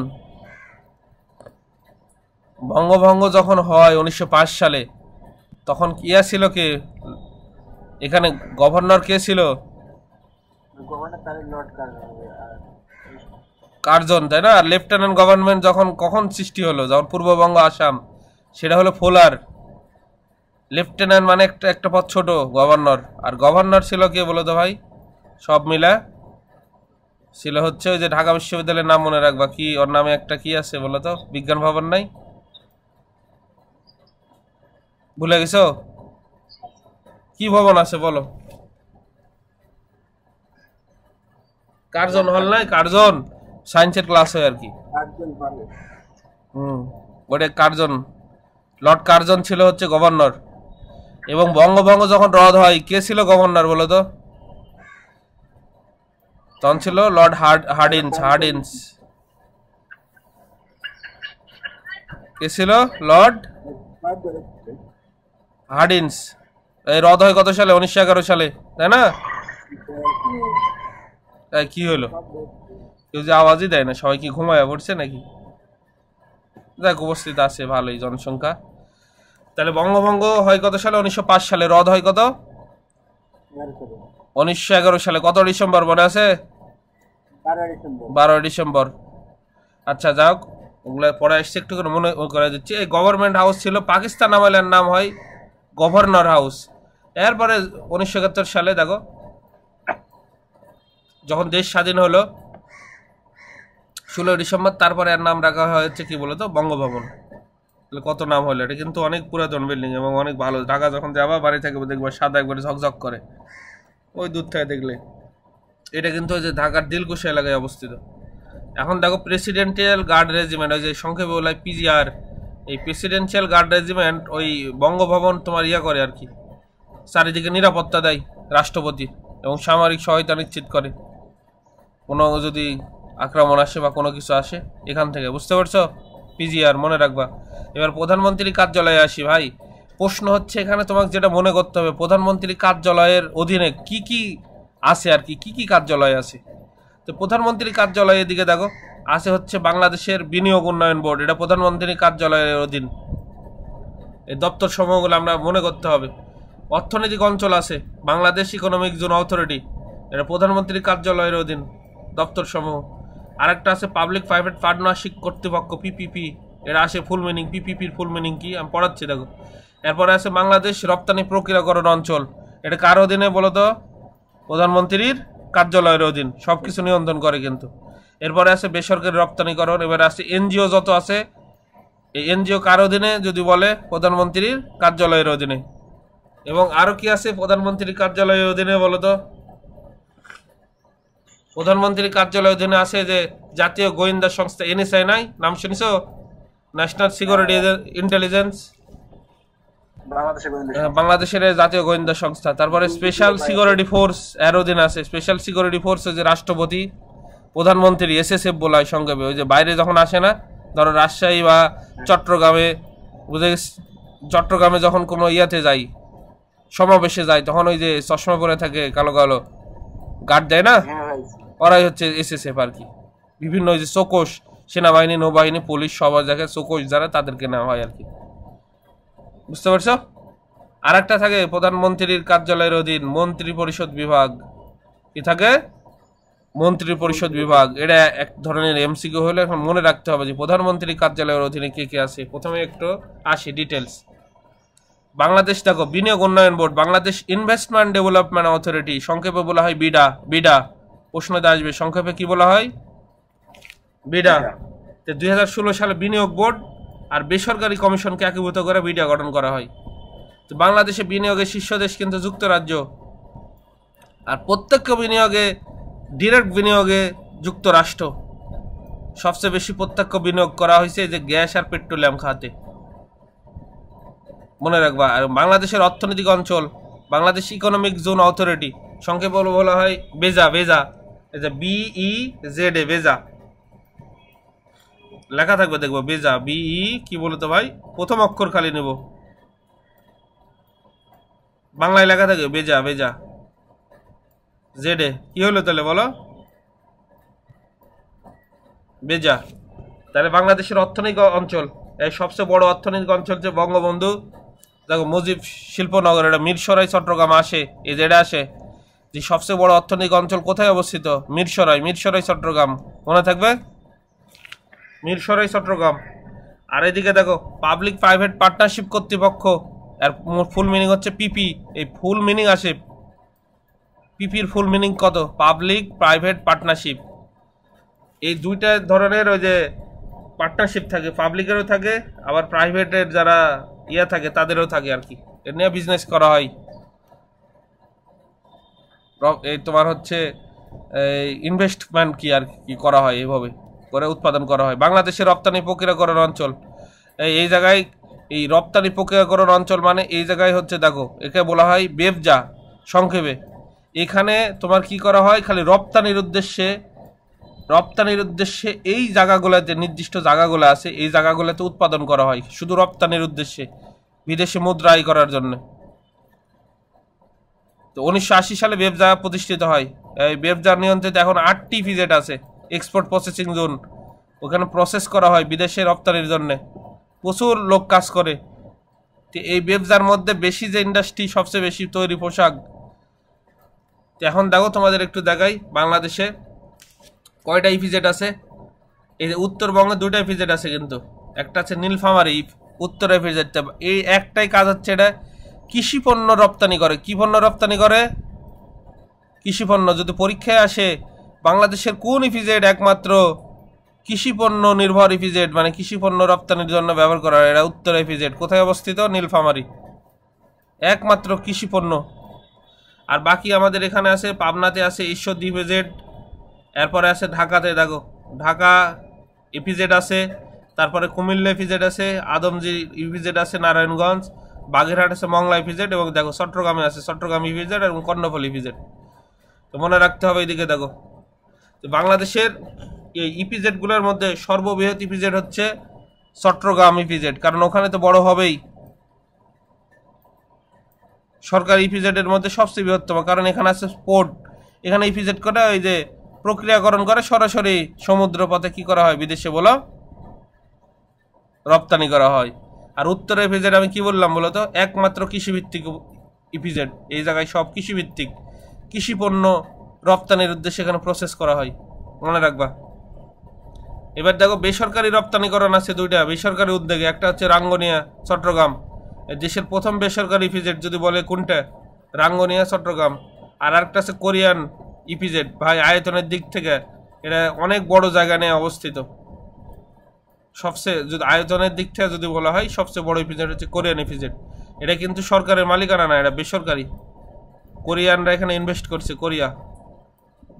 বঙ্গভঙ্গ যখন হয় 1905 সালে, তখন ছিল কে এখানে? গভর্নর কে ছিল? কার্জন, তাই না? আর লেফটেন্যান্ট গভর্নমেন্ট যখন কখন সৃষ্টি হলো? যখন পূর্ববঙ্গ আসাম, সেটা হলো ফোলার। লেফটেন্যান্ট মানে একটা পদ ছোট, গভর্নর। আর গভর্নর ছিল কে বলো তো ভাই? সব মিলা ছিল হচ্ছে ওই যে ঢাকা বিশ্ববিদ্যালয়ের নাম মনে রাখবা, কি ওর নামে একটা কি আছে বলো তো, বিজ্ঞান ভবন নাই, ভুলে গেছো? কি ভবন আছে বলো? কার্জন হল নাই, কার্জন সায়েন্সের ক্লাস হয় আর কি। ওটা কার্জন, লর্ড কার্জন ছিল হচ্ছে গভর্নর। এবং বঙ্গভঙ্গ যখন রদ হয় কে ছিল গভর্নর বলো তো? তখন ছিল লর্ড হার্ডিন্স। কে ছিল? Lord Hardinge. এই রদ হয় কত সালে? 1911 সালে, তাই না? তাই কি হলো? কেউ যে আওয়াজই দেয় না, সবাই কি ঘুমায় পড়ছে নাকি? দেখ উপস্থিত আছে ভালোই জনসংখ্যা। তাহলে বঙ্গভঙ্গ হয় কত সালে? 1905 সালে। রদ হয় কত? 1911 সালে। কত ডিসেম্বর মনে আছে? 12 ডিসেম্বর। আচ্ছা যাক, ওগুলো পরে আসছে, একটু করে মনে করে দিচ্ছি। এই গভর্নমেন্ট হাউস ছিল পাকিস্তান আমলের নাম হয় গভর্নর হাউস। এরপরে 1971 সালে দেখো যখন দেশ স্বাধীন হলো 16 ডিসেম্বর, তারপরে এর নাম রাখা হয়েছে কি বলতো? বঙ্গভবন। কত নাম হলো, এটা কিন্তু অনেক পুরাতন বিল্ডিং এবং অনেক ভালো। ঢাকা যখন যাবা বাড়ি থেকে দেখবা সাদা একবারে ঝকঝক করে, ওই দূর থেকে দেখলে। এটা কিন্তু ওই যে ঢাকার দিলকুশা এলাকায় অবস্থিত। এখন দেখো প্রেসিডেন্সিয়াল গার্ড রেজিমেন্ট, ওই যে সংক্ষেপে বলা হয় পিজিআর, এই প্রেসিডেন্সিয়াল গার্ড রেজিমেন্ট ওই বঙ্গভবন তোমার ইয়া করে আর কি, চারিদিকে নিরাপত্তা দেয় রাষ্ট্রপতি এবং সামরিক সহায়তা নিশ্চিত করে কোনো যদি আক্রমণ আসে বা কোনো কিছু আসে এখান থেকে, বুঝতে পারছো? পিজিআর মনে রাখবা। এবার প্রধানমন্ত্রী কার্যালয়ে আসি ভাই। প্রশ্ন হচ্ছে এখানে তোমাকে যেটা মনে করতে হবে, প্রধানমন্ত্রী কার্যালয়ের অধীনে কি কি আছে আর কি কি কার্যালয় আছে। তো প্রধানমন্ত্রী কার্যালয়ের দিকে দেখো আছে হচ্ছে বাংলাদেশের বিনিয়োগ উন্নয়ন বোর্ড, এটা প্রধানমন্ত্রী কার্যালয়ের অধীন। এই দপ্তর সমূহগুলো আমরা মনে করতে হবে। অর্থনৈতিক অঞ্চল আছে বাংলাদেশ ইকোনমিক জোন অথরিটি, এটা প্রধানমন্ত্রী কার্যালয়ের অধীন দপ্তর সমূহ। আরেকটা আছে পাবলিক প্রাইভেট পার্টনারশিপ কর্তৃপক্ষ, পিপিপি, এটা আসে ফুল মিনিং। পিপিপির ফুল মিনিং কি আমি পড়াচ্ছি দেখো। এরপরে আছে বাংলাদেশ রপ্তানি প্রক্রিয়াকরণ অঞ্চল, এটা কার অধীনে বলতো? প্রধানমন্ত্রীর কার্যালয়ের অধীন, সবকিছু নিয়ন্ত্রণ করে কিন্তু। এরপরে আছে বেসরকারি রপ্তানিকরণ। এবারে আছে এনজিও যত আছে, এই এনজিও কার অধীনে যদি বলে? প্রধানমন্ত্রীর কার্যালয়ের অধীনে। এবং আরো কি আছে প্রধানমন্ত্রীর কার্যালয়ের অধীনে বলতো? প্রধানমন্ত্রীর কার্যালয়ের অধীনে আছে যে জাতীয় গোয়েন্দা সংস্থা, এনএসআই নাই, নাম শুনিছো? ন্যাশনাল সিকিউরিটি ইন্টেলিজেন্স, বাংলাদেশের জাতীয় গোয়েন্দা সংস্থা। তারপরে স্পেশাল সিকিউরিটি ফোর্স এর অধীনে আছে। স্পেশাল সিকিউরিটি ফোর্স যে রাষ্ট্রপতি প্রধানমন্ত্রী এসএসএফ বলা হয় সংক্ষেপে, ওই যে বাইরে যখন আসে না, ধরো রাজশাহী বা চট্টগ্রামে, বুঝে চট্টগ্রামে যখন কোনো ইয়াতে যাই, সমাবেশে যায়, তখন ওই যে চশমা পরে থাকে কালো কালো গার্ড দেয় না, ওরাই হচ্ছে এসএসএফ আর কি। বিভিন্ন ওই যে চৌকস, সেনাবাহিনী, নৌবাহিনী, পুলিশ, সবার জায়গায় চৌকস যারা, তাদেরকে নেওয়া হয় আর কি, বুঝতে পারছো? আর একটা থাকে প্রধানমন্ত্রীর কার্যালয়ের অধীন মন্ত্রী পরিষদ বিভাগ। কি থাকে? মন্ত্রী পরিষদ বিভাগ। এটা এক ধরনের এমসিকিউ হলে এখন মনে রাখতে হবে যে প্রধানমন্ত্রীর কার্যালয়ের অধীনে কে কে আছে। প্রথমে একটু আসি ডিটেলস। বাংলাদেশ দেখো বিনিয়োগ উন্নয়ন board, Bangladesh investment development authority, সংক্ষেপে বলা হয় বিডা। বিডা প্রশ্নতে আসবে, সংক্ষেপে কি বলা হয়? বিডা। 2016 সালে বিনিয়োগ বোর্ড আর বেসরকারি কমিশনকে একীভূত করে বিডা গঠন করা হয়। তো বাংলাদেশে বিনিয়োগের শীর্ষ দেশ কিন্তু যুক্তরাজ্য, আর প্রত্যক্ষ বিনিয়োগে, ডিরেক্ট বিনিয়োগে যুক্তরাষ্ট্র। সবচেয়ে বেশি প্রত্যক্ষ বিনিয়োগ করা হয়েছে যে গ্যাস আর পেট্রোলিয়াম খাতে, মনে রাখবা। আর বাংলাদেশের অর্থনৈতিক অঞ্চল বাংলাদেশ ইকোনমিক জোন অথরিটি, সংক্ষেপে বলা হয় বেজা। বেজা, এই যে BEZA, বেজা লেখা থাকবে দেখবো, বেজা, BE কি বলতো ভাই, প্রথম অক্ষর খালি নেব, বাংলায় লেখা থাকবে বেজা। বেজা জেডে কি হলো তাহলে বলো? বেজা। তাহলে বাংলাদেশের অর্থনৈতিক অঞ্চল, এই সবচেয়ে বড় অর্থনৈতিক অঞ্চল যে বঙ্গবন্ধু, দেখো মুজিব শিল্পনগর, এটা মিরসরাই চট্টগ্রাম আসে, এই যেটা আসে যে সবচেয়ে বড় অর্থনৈতিক অঞ্চল কোথায় অবস্থিত? মিরসরাই। মিরসরাই চট্টগ্রাম, মনে থাকবে, মিরসরাই চট্টগ্রাম। আর এদিকে দেখো পাবলিক প্রাইভেট পার্টনারশিপ কর্তৃপক্ষ, এর ফুল মিনিং হচ্ছে পিপি। এই ফুল মিনিং আসে, পিপির ফুল মিনিং কত? Public private partnership. এই দুইটা ধরনের ওই যে পার্টনারশিপ থাকে, পাবলিকেরও থাকে আবার প্রাইভেটের যারা থাকে তাদেরও থাকে আর কি। এর নিয়ে বিজনেস করা হয়। এই তোমার হচ্ছে ইনভেস্টমেন্ট কি আর কি করা হয়, এইভাবে করে উৎপাদন করা হয়। বাংলাদেশের রপ্তানি প্রক্রিয়াকরণ অঞ্চল এই জায়গায়, এই রপ্তানি প্রক্রিয়াকরণ অঞ্চল মানে এই জায়গায় হচ্ছে দেখো একে বলা হয় বেফজা সংক্ষেপে। এখানে তোমার কি করা হয়, খালি রপ্তানির উদ্দেশ্যে এই জায়গাগুলোতে, নির্দিষ্ট জায়গাগুলো আছে এই জায়গাগুলোতে উৎপাদন করা হয় শুধু রপ্তানির উদ্দেশ্যে, বিদেশে মুদ্রা আয় করার জন্য। তো 1980 সালে বেফজা প্রতিষ্ঠিত হয়। এই বেফজার নিয়ন্ত্রিত এখন 8টি ইপিজেড আছে, এক্সপোর্ট প্রসেসিং জোন। ওখানে প্রসেস করা হয় বিদেশে রপ্তানির জন্য, প্রচুর লোক কাজ করে। তো এই বেফজার মধ্যে বেশি যে ইন্ডাস্ট্রি, সবচেয়ে বেশি তৈরি পোশাক। তো এখন দেখো তোমাদের একটু দেখাই বাংলাদেশে কয়টা ইপিজেড আছে। এই যে উত্তরবঙ্গে 2টা ইপিজেড আছে, কিন্তু একটা আছে নীলফামারী উত্তর ইপিজেডটা। এই একটাই কাজ হচ্ছে এটা কৃষি পণ্য রপ্তানি করে। কি পণ্য রপ্তানি করে? কৃষি পণ্য। যদি পরীক্ষায় আসে বাংলাদেশের কোন ইপিজেড একমাত্র কৃষি পণ্য নির্ভর ইপিজেড, মানে কৃষি পণ্য রপ্তানির জন্য ব্যবহার করা হয়, এটা উত্তর ইপিজেড। কোথায় অবস্থিত? নীলফামারী, একমাত্র কৃষি পণ্য। আর বাকি আমাদের এখানে আছে, পাবনাতে আছে ঈশ্বরদী ইপিজেড, এরপরে আছে ঢাকাতে, দেখো ঢাকা ইপিজেড আছে, তারপরে কুমিল্লা ইপিজেড আছে, আদমজি ইপিজেড আছে নারায়ণগঞ্জ, বাগেরহাট আছে মংলা ইপিজেড, এবং দেখো চট্টগ্রামে আছে চট্টগ্রাম ইপিজেড এবং কর্ণফুলী ইপিজেড। তো মনে রাখতে হবে এইদিকে দেখো, বাংলাদেশের এই ইপিজেডগুলোর মধ্যে সর্ববৃহৎ ইপিজেড হচ্ছে চট্টগ্রাম ইপিজেড, কারণ ওখানে তো বড় হবেই। সরকারি ইপিজেডের মধ্যে সবচেয়ে বৃহত্তম, কারণ এখানে আছে পোর্ট। এখানে ইপিজেড করে ওই যে প্রক্রিয়াকরণ করে সরাসরি সমুদ্র পথে কি করা হয়, বিদেশে বলো রপ্তানি করা হয়। আর উত্তর ইপিজেড আমি কি বললাম বলতো, একমাত্র কৃষিভিত্তিক ইপিজেড। এই জায়গায় সব কৃষিভিত্তিক, কৃষি পণ্য রপ্তানির উদ্দেশ্যে এখানে প্রসেস করা হয়, মনে রাখবা। এবার দেখো বেসরকারি রপ্তানিকরণ আছে 2টা বেসরকারি উদ্যোগে। একটা হচ্ছে রাঙ্গুনিয়া চট্টগ্রাম, দেশের প্রথম বেসরকারি ইপিজেড যদি বলে কোনটা, রাঙ্গুনিয়া চট্টগ্রাম। আর একটা আছে কোরিয়ান ইপিজেড। ভাই আয়তনের দিক থেকে এটা অনেক বড় জায়গা নিয়ে অবস্থিত। সবচেয়ে যদি আয়তনের দিক থেকে যদি বলা হয়, সবচেয়ে বড় ইপিজেড হচ্ছে কোরিয়ান ইপিজেড। এটা কিন্তু সরকারের মালিকানা না, এটা বেসরকারি। কোরিয়ানরা এখানে ইনভেস্ট করছে, কোরিয়া,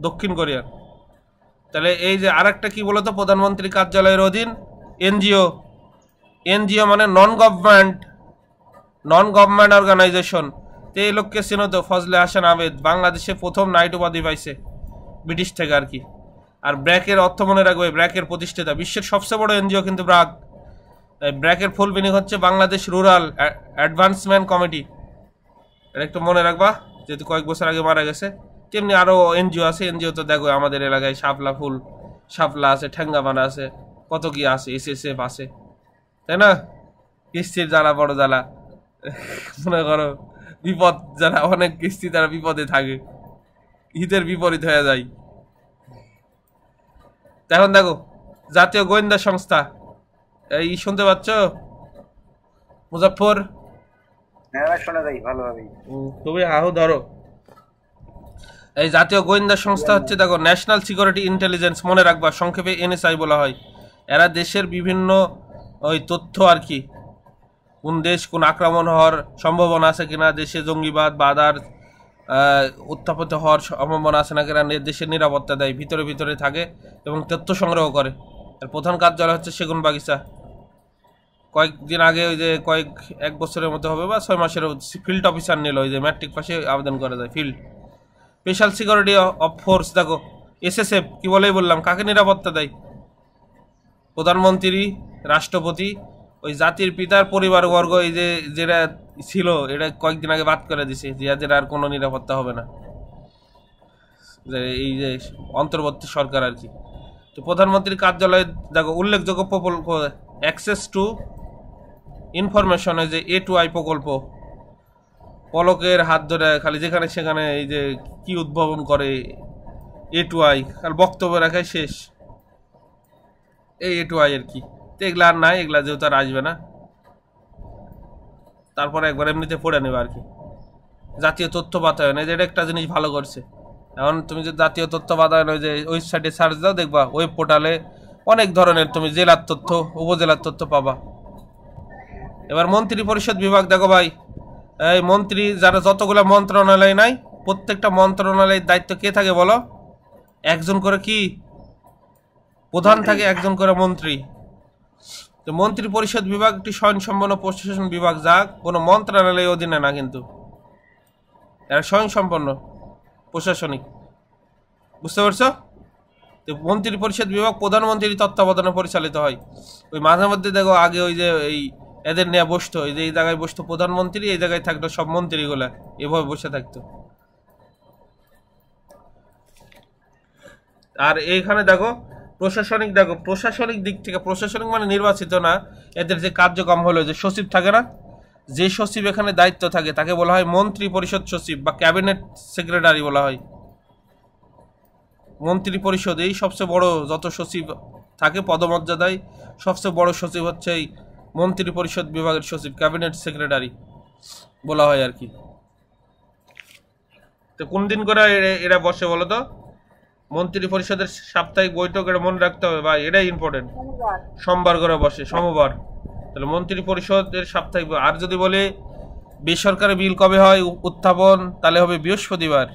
দক্ষিণ কোরিয়া। তাহলে এই যে আরেকটা কি বলতো, প্রধানমন্ত্রী কার্যালয়ের অধীন এনজিও। এনজিও মানে নন গভর্নমেন্ট অর্গানাইজেশন। তো এই লোককে চিনো তো, ফজলে হাসান আহমেদ, বাংলাদেশে প্রথম নাইট উপাধি পাইছে ব্রিটিশ থেকে আর কি। আর ব্র্যাকের অর্থ মনে রাখবে, ব্র্যাকের প্রতিষ্ঠাতা, বিশ্বের সবচেয়ে বড় এনজিও কিন্তু ব্র্যাক। ব্র্যাকের ফুল মিনিং হচ্ছে বাংলাদেশ রুরাল অ্যাডভান্সমেন্ট কমিটি। এটা একটু মনে রাখবা, যেহেতু কয়েক বছর আগে মারা গেছে। তেমনি আরও এনজিও আছে। এনজিও তো দেখো আমাদের এলাকায় শাপলা আছে, ঠ্যাঙ্গামানা আছে, কত কি আছে, SSF আছে, তাই না? কিস্তির জ্বালা বড় জ্বালা, মনে করো বিপদ, যারা অনেক কিস্তি তারা বিপদে থাকে, হিতের বিপরীত হয়ে যায়। এখন দেখো জাতীয় গোয়েন্দা সংস্থা, এই শুনতে পাচ্ছ মুজাফফর? হ্যাঁ শোনা যায় ভালোভাবেই। তুমি হাহু ধরো। এই জাতীয় গোয়েন্দা সংস্থা হচ্ছে দেখো ন্যাশনাল সিকিউরিটি ইন্টেলিজেন্স, মনে রাখবা সংক্ষেপে NSI বলা হয়। এরা দেশের বিভিন্ন ওই তথ্য আর কি, কোন দেশ কোন আক্রমণ হওয়ার সম্ভাবনা আছে কিনা, দেশে জঙ্গিবাদ বা আদার উত্থাপিত হওয়ার সম্ভাবনা আছে না কিনা, দেশের নিরাপত্তা দেয়, ভিতরে থাকে এবং তথ্য সংগ্রহ করে। আর প্রধান কার্যালয় হচ্ছে সেগুনবাগিচা। কয়েকদিন আগে ওই যে এক বছরের মতো হবে বা 6 মাসের ফিল্ড অফিসার নিল, ওই যে ম্যাট্রিক পাশে আবেদন করা যায় field. Special security of force দেখো SSF, কি বলেই বললাম, কাকে নিরাপত্তা দেয়? প্রধানমন্ত্রী, রাষ্ট্রপতি, ওই জাতির পিতার পরিবারবর্গ। এই যে যেটা ছিল এটা কয়েকদিন আগে বাদ করে দিছে, যাদের আর কোনো নিরাপত্তা হবে না, এই যে অন্তর্বর্তী সরকার আর কি। তো প্রধানমন্ত্রীর কার্যালয়ে দেখো উল্লেখযোগ্য প্রকল্প অ্যাক্সেস টু ইনফরমেশন, এই যে A2I প্রকল্প, পলকের হাত ধরে খালি যেখানে সেখানে এই যে কি উদ্ভাবন করে A2I, খালি বক্তব্য রাখাই শেষ, এই A2I আর কি। তো এগুলা আর নাই, এগুলা যেহেতু আর আসবে না, তারপরে একবার এমনিতে পড়ে নেবে আর কি। জাতীয় তথ্য বাতায়ন, এই যে এটা একটা জিনিস ভালো করছে, এখন তুমি যে জাতীয় তথ্য বাতায়ন ওই যে ওয়েবসাইটে সার্চ দাও, দেখবা ওয়েব পোর্টালে অনেক ধরনের তুমি জেলার তথ্য, উপজেলার তথ্য পাবা। এবার মন্ত্রী পরিষদ বিভাগ দেখো ভাই, এই মন্ত্রী যারা যতগুলো মন্ত্রণালয় নাই, প্রত্যেকটা মন্ত্রণালয়ের দায়িত্ব কে থাকে বলো? একজন করে কি প্রধান থাকে, একজন করে মন্ত্রী। তো মন্ত্রী পরিষদ বিভাগ একটি স্বয়ংসম্পন্ন প্রশাসন বিভাগ, যা কোনো মন্ত্রণালয়ের অধীনে না, কিন্তু এরা স্বয়ংসম্পন্ন প্রশাসনিক, বুঝতে পারছো? তো মন্ত্রী পরিষদ বিভাগ প্রধানমন্ত্রীর তত্ত্বাবধানে পরিচালিত হয়। ওই মাঝে মধ্যে দেখো আগে ওই যে এই এদের নিয়ে বসতো, এই যে এই জায়গায় বসতো প্রধানমন্ত্রী, এই জায়গায় থাকতো সব মন্ত্রীগুলা, এভাবে বসে থাকতো। আর এইখানে দেখো প্রশাসনিক, দেখো প্রশাসনিক দিক থেকে, প্রশাসনিক মানে নির্বাচিত না, এদের যে কার্যক্রম হলো, যে সচিব থাকে না, যে সচিব এখানে দায়িত্ব থাকে তাকে বলা হয় মন্ত্রী পরিষদ সচিব বা ক্যাবিনেট সেক্রেটারি বলা হয়। মন্ত্রী পরিষদ এই সবচেয়ে বড় যত সচিব থাকে পদমর্যাদায়, সবচেয়ে বড় সচিব হচ্ছে এই মন্ত্রী পরিষদ বিভাগের সচিব, ক্যাবিনেট সেক্রেটারি বলা হয় আর কি। তো কোন দিন করে এরা বসে বলো তো? মন্ত্রী পরিষদের সাপ্তাহিক বৈঠক, এটা মনে রাখতে হবে ভাই, এটাই ইম্পর্টেন্ট। সোমবার করে বসে, সোমবার। তাহলে মন্ত্রী পরিষদের সাপ্তাহিক। আর যদি বলে বেসরকারি বিল কবে হয় উত্থাপন, তাহলে হবে বৃহস্পতিবার।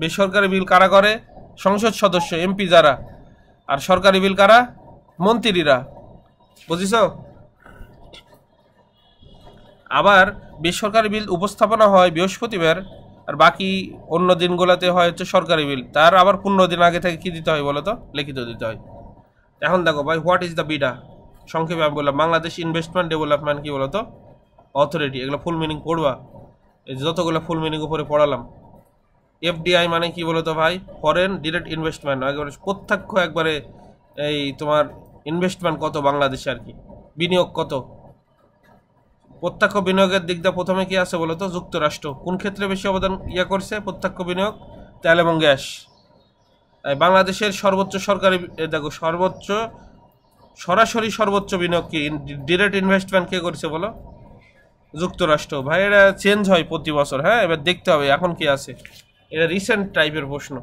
বেসরকারি বিল কারা করে? সংসদ সদস্য, এমপি যারা। আর সরকারি বিল কারা? মন্ত্রীরা, বুঝিস? আবার বেসরকারি বিল উপস্থাপনা হয় বৃহস্পতিবার, আর বাকি অন্য দিনগুলোতে হয় হচ্ছে সরকারি বিল। তার আবার 15 দিন আগে থেকে কি দিতে হয় বলো তো? লিখিত দিতে হয়। এখন দেখো ভাই, হোয়াট ইজ দ্য বিডা? সংক্ষেপে আমি বললাম বাংলাদেশ ইনভেস্টমেন্ট ডেভেলপমেন্ট কি বলতো অথরিটি। এগুলো ফুল মিনিং পড়বা, এই যতগুলো ফুল মিনিং উপরে পড়ালাম। এফডিআই মানে কি বলতো ভাই? ফরেন ডিরেক্ট ইনভেস্টমেন্ট, একবারে প্রত্যক্ষ, একবারে এই তোমার ইনভেস্টমেন্ট কত বাংলাদেশে আর কি, বিনিয়োগ কত। প্রত্যক্ষ বিনিয়োগের দিক দিয়ে প্রথমে কি আছে বলতো? যুক্তরাষ্ট্র। কোন ক্ষেত্রে বেশি অবদান করছে প্রত্যক্ষ বিনিয়োগ? তেল এবং গ্যাস। বাংলাদেশের সর্বোচ্চ সরকারি, দেখো সর্বোচ্চ সরাসরি সর্বোচ্চ বিনিয়োগ কি, ডিরেক্ট ইনভেস্টমেন্ট কে করছে বলো? যুক্তরাষ্ট্র। ভাই এটা চেঞ্জ হয় প্রতি বছর, হ্যাঁ, এবার দেখতে হবে এখন কি আছে। এটা রিসেন্ট টাইপের প্রশ্ন,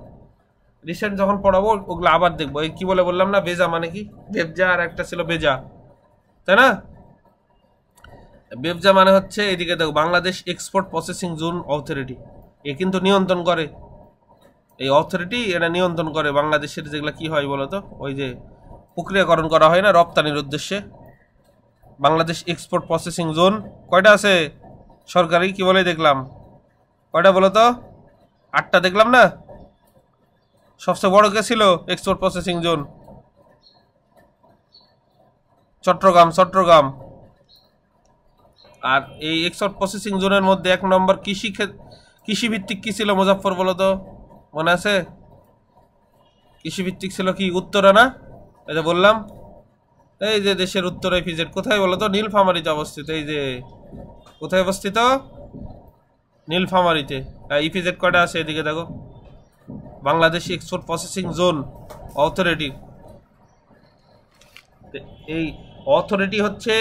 রিসেন্ট যখন পড়াবো ওগুলো আবার দেখবো। এই কি বলে বললাম না, বেজা মানে কি? বেবজা, আর একটা ছিল বেজা, তাই না? বেবজা মানে হচ্ছে, এদিকে দেখো Bangladesh export processing zone authority, এ কিন্তু নিয়ন্ত্রণ করে, এই অথরিটি এটা নিয়ন্ত্রণ করে বাংলাদেশের যেগুলো কি হয় বলতো, ওই যে প্রক্রিয়াকরণ করা হয় না রপ্তানির উদ্দেশ্যে। বাংলাদেশ এক্সপোর্ট প্রসেসিং জোন কয়টা আছে সরকারি? কি বলে দেখলাম, কয়টা বলো তো? 8টা দেখলাম না? সবচেয়ে বড় কে ছিল export processing zone? Chattogram, Chattogram. আর এই এক্সপোর্ট প্রসেসিং জোনের মধ্যে 1 নম্বর কৃষিভিত্তিক কি ছিল মুজাফফর বলো তো? মনে আছে? কৃষিভিত্তিক ছিল কি? উত্তরা না? এই যে বললাম, এই যে দেশের উত্তরে ইপিজেড কোথায় বলো তো? নীলফামারীতে অবস্থিত। এই যে কোথায় অবস্থিত? নীলফামারীতে। ইপিজেড কয়টা আছে এদিকে দেখো, Bangladesh export processing zone authority. এই অথরিটি হচ্ছে,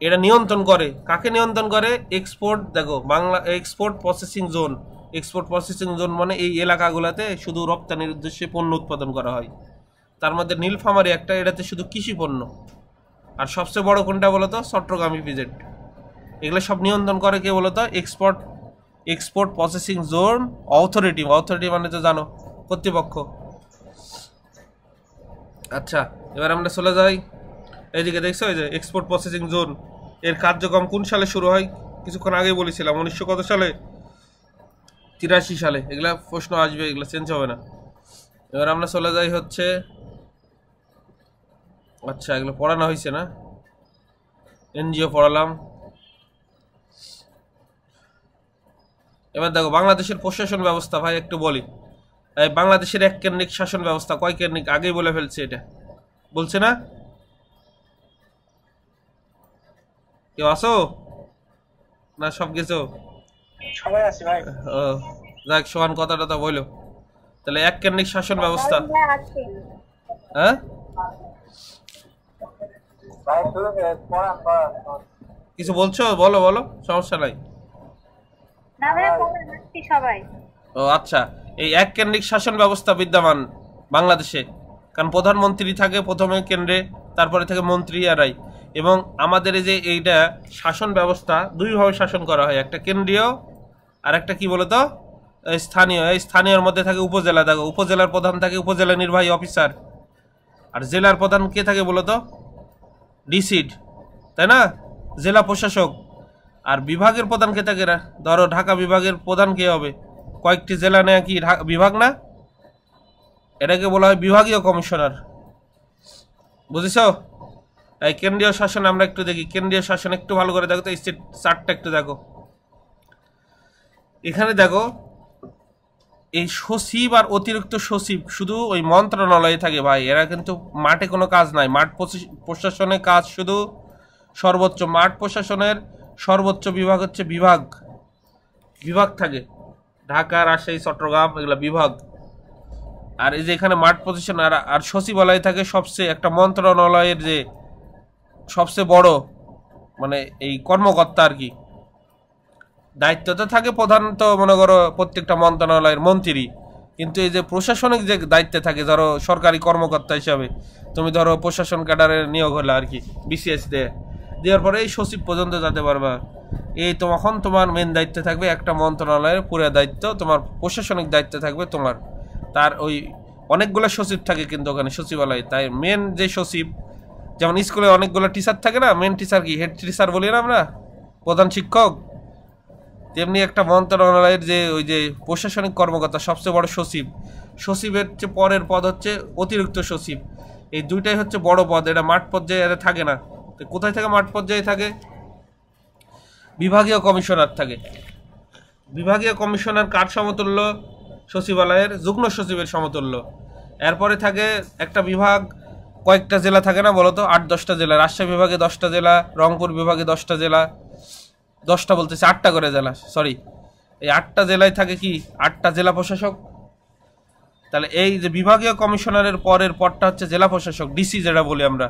এটা নিয়ন্ত্রণ করে, কাকে নিয়ন্ত্রণ করে? এক্সপোর্ট। দেখো Bangla export processing zone, export processing zone মানে এই এলাকাগুলোতে শুধু রপ্তানির উদ্দেশ্যে পণ্য উৎপাদন করা হয়। তার মধ্যে নীলফামারী একটা, এটাতে শুধু কৃষি পণ্য। আর সবচেয়ে বড় কোনটা বলতো? চট্টগ্রাম ইপিজেড। এগুলো সব নিয়ন্ত্রণ করে কে বলতো? Export processing zone authority. Authority মানে তো জানো, কর্তৃপক্ষ। আচ্ছা, এবার আমরা চলে যাই এইদিকে। দেখছো এই যে এক্সপোর্ট প্রসেসিং জোন, এর কার্যক্রম কোন সালে শুরু হয়? কিছুক্ষণ আগেই বলেছিলাম 1900 কত সালে? 83 সালে। এগুলা প্রশ্ন আসবে, এগুলো চেঞ্জ হবে না। এবার আমরা চলে যাই হচ্ছে, আচ্ছা এগুলো পড়ানো হয়েছে না, এনজিও পড়ালাম। এবার দেখো বাংলাদেশের প্রশাসন ব্যবস্থা ভাই একটু বলি। বাংলাদেশের এক কেন্দ্রিক শাসন ব্যবস্থা, কয় কেন্দ্রিক? আগেই বলে ফেলছে, এটা বলছে না? কেউ আসো না? সব গেছো? সবাই আছে ভাই। ও যাক, সোহান কথাটা তো বলো। তাহলে এক কেন্দ্রিক শাসন ব্যবস্থা, হ্যাঁ? ভাই শুরু পড়ান পড়ান। কিছু বলছো? বলো বলো, সমস্যা নাই। না ভাই পড়াচ্ছি সবাই। ও আচ্ছা, এই এক কেন্দ্রিক শাসন ব্যবস্থা বিদ্যমান বাংলাদেশে, কারণ প্রধানমন্ত্রী থাকে প্রথমে কেন্দ্রে, তারপরে থাকে মন্ত্রী আরাই। এবং আমাদের এই যে এইটা শাসন ব্যবস্থা দুইভাবে শাসন করা হয়, একটা কেন্দ্রীয় আর একটা কি বলতো স্থানীয়। এই স্থানীয়র মধ্যে থাকে উপজেলা, দেখো উপজেলার প্রধান থাকে উপজেলা নির্বাহী অফিসার, আর জেলার প্রধান কে থাকে বলতো ডিসিড, তাই না, জেলা প্রশাসক। আর বিভাগের প্রধান কে থাকে, ধরো ঢাকা বিভাগের প্রধান কে হবে, কয়েকটি জেলা নেয় কি বিভাগ না, এটাকে বলা হয় বিভাগীয় কমিশনার, বুঝেছ? এই কেন্দ্রীয় শাসন আমরা একটু দেখি, কেন্দ্রীয় শাসন একটু ভালো করে দেখো তো, স্টেট চার্টটা একটু দেখো। এখানে দেখো এই সচিব আর অতিরিক্ত সচিব শুধু ওই মন্ত্রণালয়ে থাকে ভাই, এরা কিন্তু মাঠে কোনো কাজ নাই। মাঠ প্রশাসনের কাজ শুধু সর্বোচ্চ, মাঠ প্রশাসনের সর্বোচ্চ বিভাগ হচ্ছে বিভাগ, বিভাগ থাকে ঢাকা, রাজশাহী, চট্টগ্রাম, এগুলো বিভাগ। আর এই যে এখানে মাঠ প্রশাসন আর সচিবালয় থাকে সবচেয়ে একটা মন্ত্রণালয়ের যে সবচেয়ে বড় মানে এই কর্মকর্তা আর কি, দায়িত্ব তো থাকে প্রধানত মনে করো প্রত্যেকটা মন্ত্রণালয়ের মন্ত্রী, কিন্তু এই যে প্রশাসনিক যে দায়িত্বে থাকে, ধরো সরকারি কর্মকর্তা হিসাবে তুমি ধরো প্রশাসন ক্যাডারের নিয়োগ হলো আর কি, বিসিএস দেওয়ার পরে এই সচিব পর্যন্ত যেতে পারবা। এই তখন তোমার মেন দায়িত্বে থাকবে একটা মন্ত্রণালয়ের পুরো দায়িত্ব, তোমার প্রশাসনিক দায়িত্ব থাকবে তোমার। তার ওই অনেকগুলো সচিব থাকে কিন্তু ওখানে সচিবালয়ে, তাই মেন যে সচিব, যেমন স্কুলে অনেকগুলো টিচার থাকে না, মেন টিচার কি হেড টিচার বলি না আমরা, প্রধান শিক্ষক, তেমনি একটা মন্ত্রণালয়ের যে ওই যে প্রশাসনিক কর্মকর্তা সবচেয়ে বড় সচিব, সচিবের চেয়ে পরের পদ হচ্ছে অতিরিক্ত সচিব। এই দুইটাই হচ্ছে বড় পদ, এটা মাঠ পর্যায়ে এটা থাকে না। তো কোথায় থাকে মাঠ পর্যায়ে থাকে, বিভাগীয় কমিশনার থাকে। বিভাগীয় কমিশনার কার সমতুল্য, সচিবালয়ের যুগ্ম সচিবের সমতুল্য। এরপরে থাকে একটা বিভাগ, কয়েকটা জেলা থাকে না বলতো, 8-10টা জেলা, রাজশাহী বিভাগে 10টা জেলা, রংপুর বিভাগে 10টা জেলা, 10টা বলতেছে 8টা করে জেলা, সরি, এই 8টা জেলায় থাকে কি 8টা জেলা প্রশাসক। তাহলে এই যে বিভাগীয় কমিশনারের পরের পদটা হচ্ছে জেলা প্রশাসক, ডিসি যেটা বলি আমরা।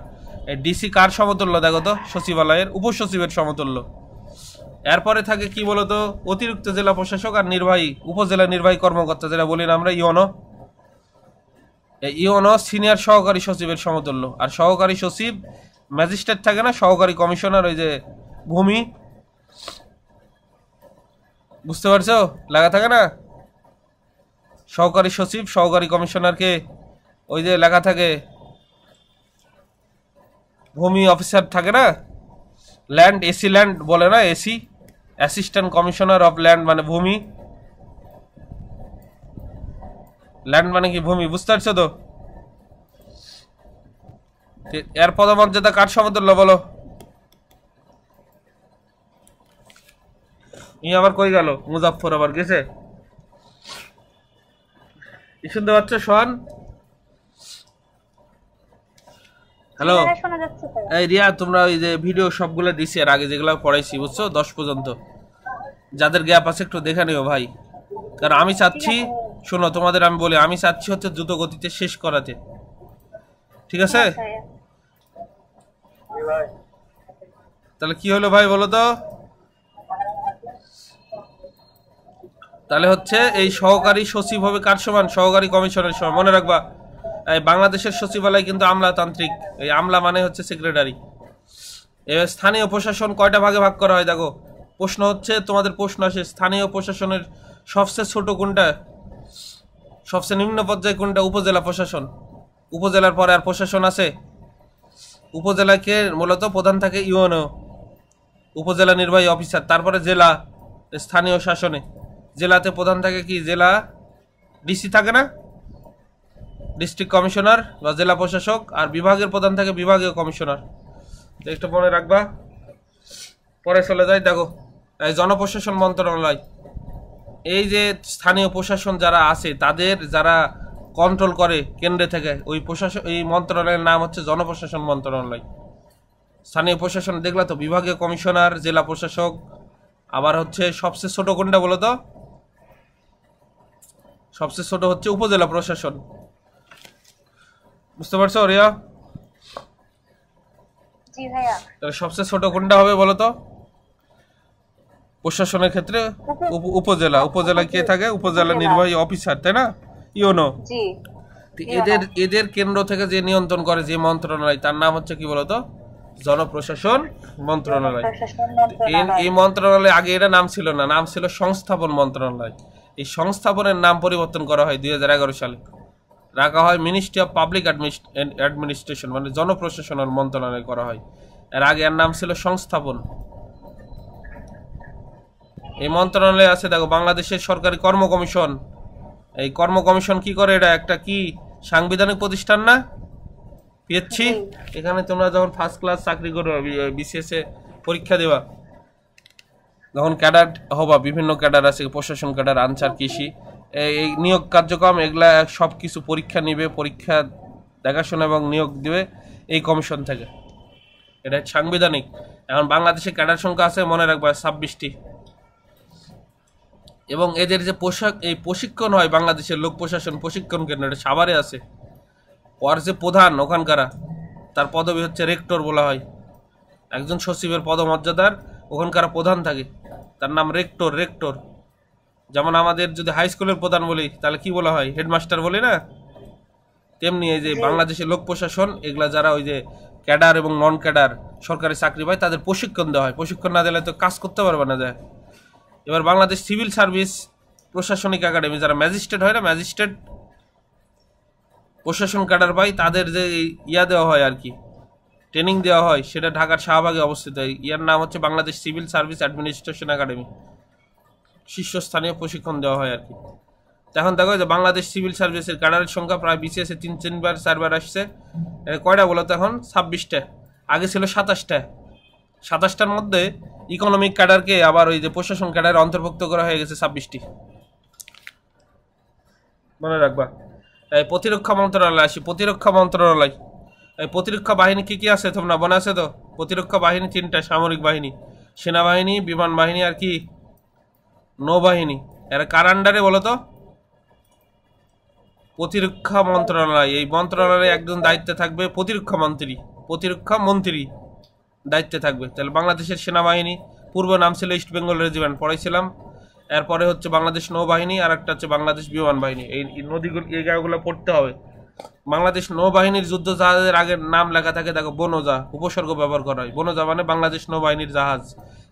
এই ডিসি কার সমতুল্য দেখো তো, সচিবালয়ের উপসচিবের সমতুল্য। এরপরে থাকে কি বলতো অতিরিক্ত জেলা প্রশাসক আর নির্বাহী উপজেলা নির্বাহী কর্মকর্তা যেটা বলি না আমরা ইওনো। এই ইওনো সিনিয়র সহকারী সচিবের সমতুল্য। আর সহকারী সচিব ম্যাজিস্ট্রেট থাকে না, সহকারী কমিশনার ওই যে ভূমি, বুঝতে পারছো, লেখা থাকে না সহকারী সচিব সহকারী কমিশনারকে, ওই যে লেখা থাকে ভূমি অফিসার থাকে না, ল্যান্ড এসি ল্যান্ড বলে না, AC assistant commissioner of land মানে ভূমি, ল্যান্ড মানে কি ভূমি, বুঝতে পারছো তো? এর পদমর্যাদা কার সমতুল্য বলো? ই আবার কই গেল, মুজাফফর আবার গেছে, শুনতে পাচ্ছ সোহান? হ্যালো, এই রিয়া, তোমরা ওই যে ভিডিও সবগুলো দিছি আর আগে যেগুলো পড়াইছি বুঝছো 10 পর্যন্ত, যাদের গ্যাপ আছে একটু দেখে নিও ভাই, কারণ আমি চাচ্ছি, শোনো তোমাদের আমি বলি, আমি চাচ্ছি হচ্ছে দ্রুত গতিতে শেষ করাতে, ঠিক আছে? তাহলে কি হলো ভাই বলো তো? তাহলে হচ্ছে এই সহকারী সচিব হবে কার সমান, সহকারী কমিশনারের সমান। মনে রাখবা এই বাংলাদেশের সচিবালয় কিন্তু আমলাতান্ত্রিক, এই আমলা মানে হচ্ছে সেক্রেটারি। এবার স্থানীয় প্রশাসন কয়টা ভাগে ভাগ করা হয় দেখো, প্রশ্ন হচ্ছে তোমাদের, প্রশ্ন আসে স্থানীয় প্রশাসনের সবচেয়ে ছোট কোনটা, সবচেয়ে নিম্ন পর্যায়ে কোনটা, উপজেলা প্রশাসন। উপজেলার পরে আর প্রশাসন আছে, উপজেলাকে মূলত প্রধান থাকে ইউএনও, উপজেলা নির্বাহী অফিসার। তারপরে জেলা, স্থানীয় শাসনে জেলাতে প্রধান থাকে কি, জেলা ডিসি থাকে না, ডিস্ট্রিক্ট কমিশনার বা জেলা প্রশাসক। আর বিভাগের প্রধান থাকে বিভাগীয় কমিশনার। তো একটু মনে রাখবা। পরে চলে যাই দেখো এই জনপ্রশাসন মন্ত্রণালয়, এই যে স্থানীয় প্রশাসন যারা আছে তাদের যারা কন্ট্রোল করে কেন্দ্রে থেকে, ওই প্রশাসন এই মন্ত্রণালয়ের নাম হচ্ছে জনপ্রশাসন মন্ত্রণালয়। স্থানীয় প্রশাসন দেখলা তো, বিভাগীয় কমিশনার, জেলা প্রশাসক, আবার হচ্ছে সবচেয়ে ছোট কোনটা বলো তো, সবচেয়ে ছোট হচ্ছে উপজেলা প্রশাসন। বুঝতে পারছো রিয়া? জি ভাইয়া। তাহলে সবচেয়ে ছোট কোনটা হবে বলো তো? প্রশাসনের ক্ষেত্রে উপজেলা, উপজেলায় কে থাকে? উপজেলা নির্বাহী অফিসার, তাই না? ইউনো। জি। তো এদের এদের কেন্দ্র থেকে যে নিয়ন্ত্রণ করে যে মন্ত্রণালয়, তার নাম হচ্ছে কি বলতো? জনপ্রশাসন মন্ত্রণালয়। প্রশাসন মন্ত্রণালয়। এই মন্ত্রণালয় আগে এটা নাম ছিল না, নাম ছিল সংস্থাপন মন্ত্রণালয়। এই সংস্থাপনের নাম পরিবর্তন করা হয় 2011 সালে, রাখা হয় মিনিস্ট্রি অফ পাবলিক অ্যাডমিনিস্ট্রেশন, মানে জনপ্রশাসন মন্ত্রণালয় করা হয়। এর আগে এর নাম ছিল সংস্থাপন। এই মন্ত্রণালয়ে আছে দেখো বাংলাদেশের সরকারি কর্ম কমিশন। এই কর্ম কমিশন কি করে? এটা একটা কি সাংবিধানিক প্রতিষ্ঠান না? পিএসসি। এখানে তোমরা যখন ফার্স্ট ক্লাস চাকরি করো, বিসিএস এ পরীক্ষা দেবা, যখন ক্যাডার হবা, বিভিন্ন ক্যাডার আছে, প্রশাসন ক্যাডার, আনসার, কৃষি, এই নিয়োগ কার্যক্রম এগুলা সব কিছু পরীক্ষা নিবে, পরীক্ষা দেখাশোনা এবং নিয়োগ দিবে এই কমিশন থেকে। এটা সাংবিধানিক। এখন বাংলাদেশে ক্যাডার সংখ্যা আছে মনে রাখবা 26টি। এবং এদের যে এই প্রশিক্ষণ হয় বাংলাদেশের লোক প্রশাসন প্রশিক্ষণ কেন্দ্র, এটা সাভারে আছে। ওর যে প্রধান ওখানকার, তার পদবি হচ্ছে রেক্টর বলা হয়। একজন সচিবের পদমর্যাদার ওখানকার প্রধান থাকে, তার নাম রেক্টর। রেক্টর যেমন আমাদের যদি হাই স্কুলের প্রধান বলি তাহলে কি বলা হয়? হেডমাস্টার বলি না? তেমনি এই যে বাংলাদেশের লোক প্রশাসন, এগুলা যারা ওই যে ক্যাডার এবং নন ক্যাডার সরকারি চাকরি পায়, তাদের প্রশিক্ষণ দেওয়া হয়। প্রশিক্ষণ না দিলে তো কাজ করতে পারবে না যায়। এবার বাংলাদেশ সিভিল সার্ভিস প্রশাসনিক একাডেমি, যারা ম্যাজিস্ট্রেট হয় না, ম্যাজিস্ট্রেট প্রশাসন ক্যাডার পায়, তাদের যে দেওয়া হয় আর কি, ট্রেনিং দেওয়া হয়, সেটা ঢাকার শাহবাগে অবস্থিত। ইয়ার নাম হচ্ছে Bangladesh civil service administration academy. শীর্ষস্থানীয় প্রশিক্ষণ দেওয়া হয় আর কি। এখন দেখো যে বাংলাদেশ সিভিল সার্ভিসের ক্যাডারের সংখ্যা প্রায় বিসিএস এ 3-4বার আসছে। কয়টা বলো তো? এখন 26টা, আগে ছিল 27টা। 27টার মধ্যে ইকোনমিক ক্যাডারকে আবার ওই যে প্রশাসন ক্যাডারে অন্তর্ভুক্ত করা হয়ে গেছে 26টি। মনে রাখবা। এই প্রতিরক্ষা মন্ত্রণালয় আসি। প্রতিরক্ষা মন্ত্রণালয়, এই প্রতিরক্ষা বাহিনী কি কি আছে তোমরা মনে আছে তো? প্রতিরক্ষা বাহিনী 3টা সামরিক বাহিনী, সেনাবাহিনী, বিমান বাহিনী আর কি নৌবাহিনী। এরা কার আন্ডারে বলো তো? প্রতিরক্ষা মন্ত্রণালয়। এই মন্ত্রণালয়ে একজন দায়িত্বে থাকবে প্রতিরক্ষা মন্ত্রী। প্রতিরক্ষা মন্ত্রী দায়িত্বে থাকবে। তাহলে বাংলাদেশের সেনাবাহিনী, পূর্ব নাম ছিল ইস্ট বেঙ্গল রেজিমেন্ট, পড়াইছিলাম। এরপরে হচ্ছে বাংলাদেশ নৌবাহিনী, আর একটা হচ্ছে বাংলাদেশ বিমান বাহিনী। এই নদীগুলো, এই জায়গাগুলো পড়তে হবে। বাংলাদেশ নৌবাহিনীর যুদ্ধ জাহাজের আগের নাম লেখা থাকে দেখো বনজা, উপসর্গ ব্যবহার করা হয়। বনজা মানে বাংলাদেশ নৌবাহিনীর জাহাজ।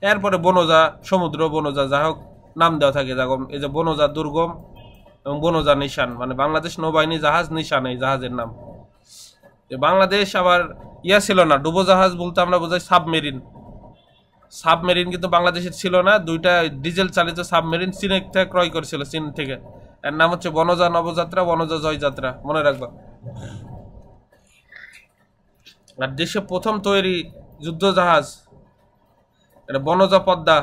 এরপরে বনজা সমুদ্র, বনজা যা হোক নাম দেওয়া থাকে। দেখো এই যে বনজা দুর্গম এবং বনজা নিশান, মানে বাংলাদেশ নৌবাহিনী জাহাজ নিশান এই জাহাজের নাম। বাংলাদেশ আবার ছিল না, ডুবোজাহাজ বলতে আমরা বোঝাই সাবমেরিন। সাবমেরিন কিন্তু বাংলাদেশের ছিল না। 2টা ডিজেল চালিত সাবমেরিন চীন থেকে ক্রয় করেছিল, চীন থেকে। এর নাম হচ্ছে বনজা নবযাত্রা, বনজা জয়যাত্রা, মনে রাখবা। আর দেশে প্রথম তৈরি যুদ্ধ জাহাজ এটা বনজা পদ্মা।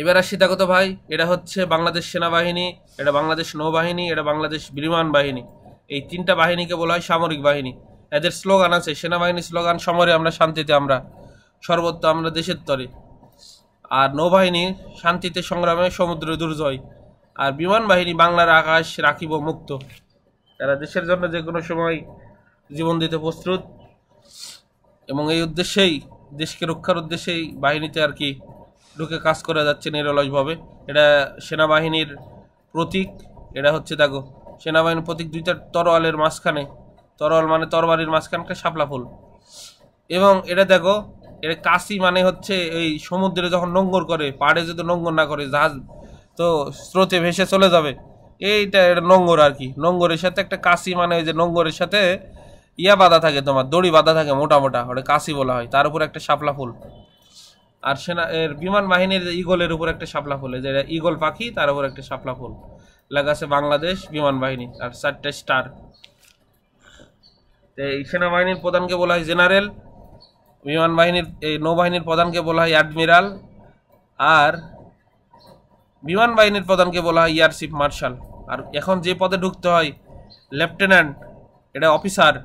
এবার আসি দেখো তো ভাই, এটা হচ্ছে বাংলাদেশ সেনাবাহিনী, এটা বাংলাদেশ নৌবাহিনী, এটা বাংলাদেশ বিমান বাহিনী। এই 3টা বাহিনীকে বলা হয় সামরিক বাহিনী। এদের স্লোগান আছে, সেনাবাহিনীর স্লোগান সমরে আমরা শান্তিতে আমরা, সর্বত্র আমরা দেশের তরে। আর নৌবাহিনী শান্তিতে সংগ্রামে সমুদ্র দুর্জয়। আর বিমান বাহিনী বাংলার আকাশ রাখিব মুক্ত। তারা দেশের জন্য যে কোনো সময় জীবন দিতে প্রস্তুত, এবং এই উদ্দেশ্যেই, দেশকে রক্ষার উদ্দেশ্যেই বাহিনীতে আর কি ঢুকে কাজ করে যাচ্ছে নিরলসভাবে। এটা সেনাবাহিনীর প্রতীক। এটা হচ্ছে দেখো সেনাবাহিনীর প্রতীক, 2টা তরোয়ালের মাঝখানে, তরোয়াল মানে তরবারির মাঝখানটা শাপলা ফুল। এবং এটা দেখো, এটা কাশি মানে হচ্ছে এই সমুদ্রে যখন নোঙ্গর করে, পাড়ে যদি নোঙ্গর না করে জাহাজ তো স্রোতে ভেসে চলে যাবে। এটা নোঙ্গর আর কি। নোঙ্গরের সাথে একটা কাশি, মানে ওই যে নোঙ্গরের সাথে বাঁধা থাকে, তোমার দড়ি বাঁধা থাকে মোটা মোটা, ওটা কাশি বলা হয়। তার উপর একটা শাপলা ফুল। আর এর বিমান বাহিনীর ইগলের উপর একটা শাপলা ফুল, যে ইগল পাখি, তার উপর একটা শাপলা ফুল লেখা আছে বাংলাদেশ বিমান বাহিনী, আর 4টা স্টার। এই সেনাবাহিনীর প্রধানকে বলা হয় জেনারেল, বিমান বাহিনীর এই নৌবাহিনীর প্রধানকে বলা হয় অ্যাডমিরাল, আর বিমান বাহিনীর প্রধানকে বলা হয় এয়ার চিফ মার্শাল। আর এখন যে পদে ঢুকতে হয় লেফটেন্যান্ট, এটা অফিসার।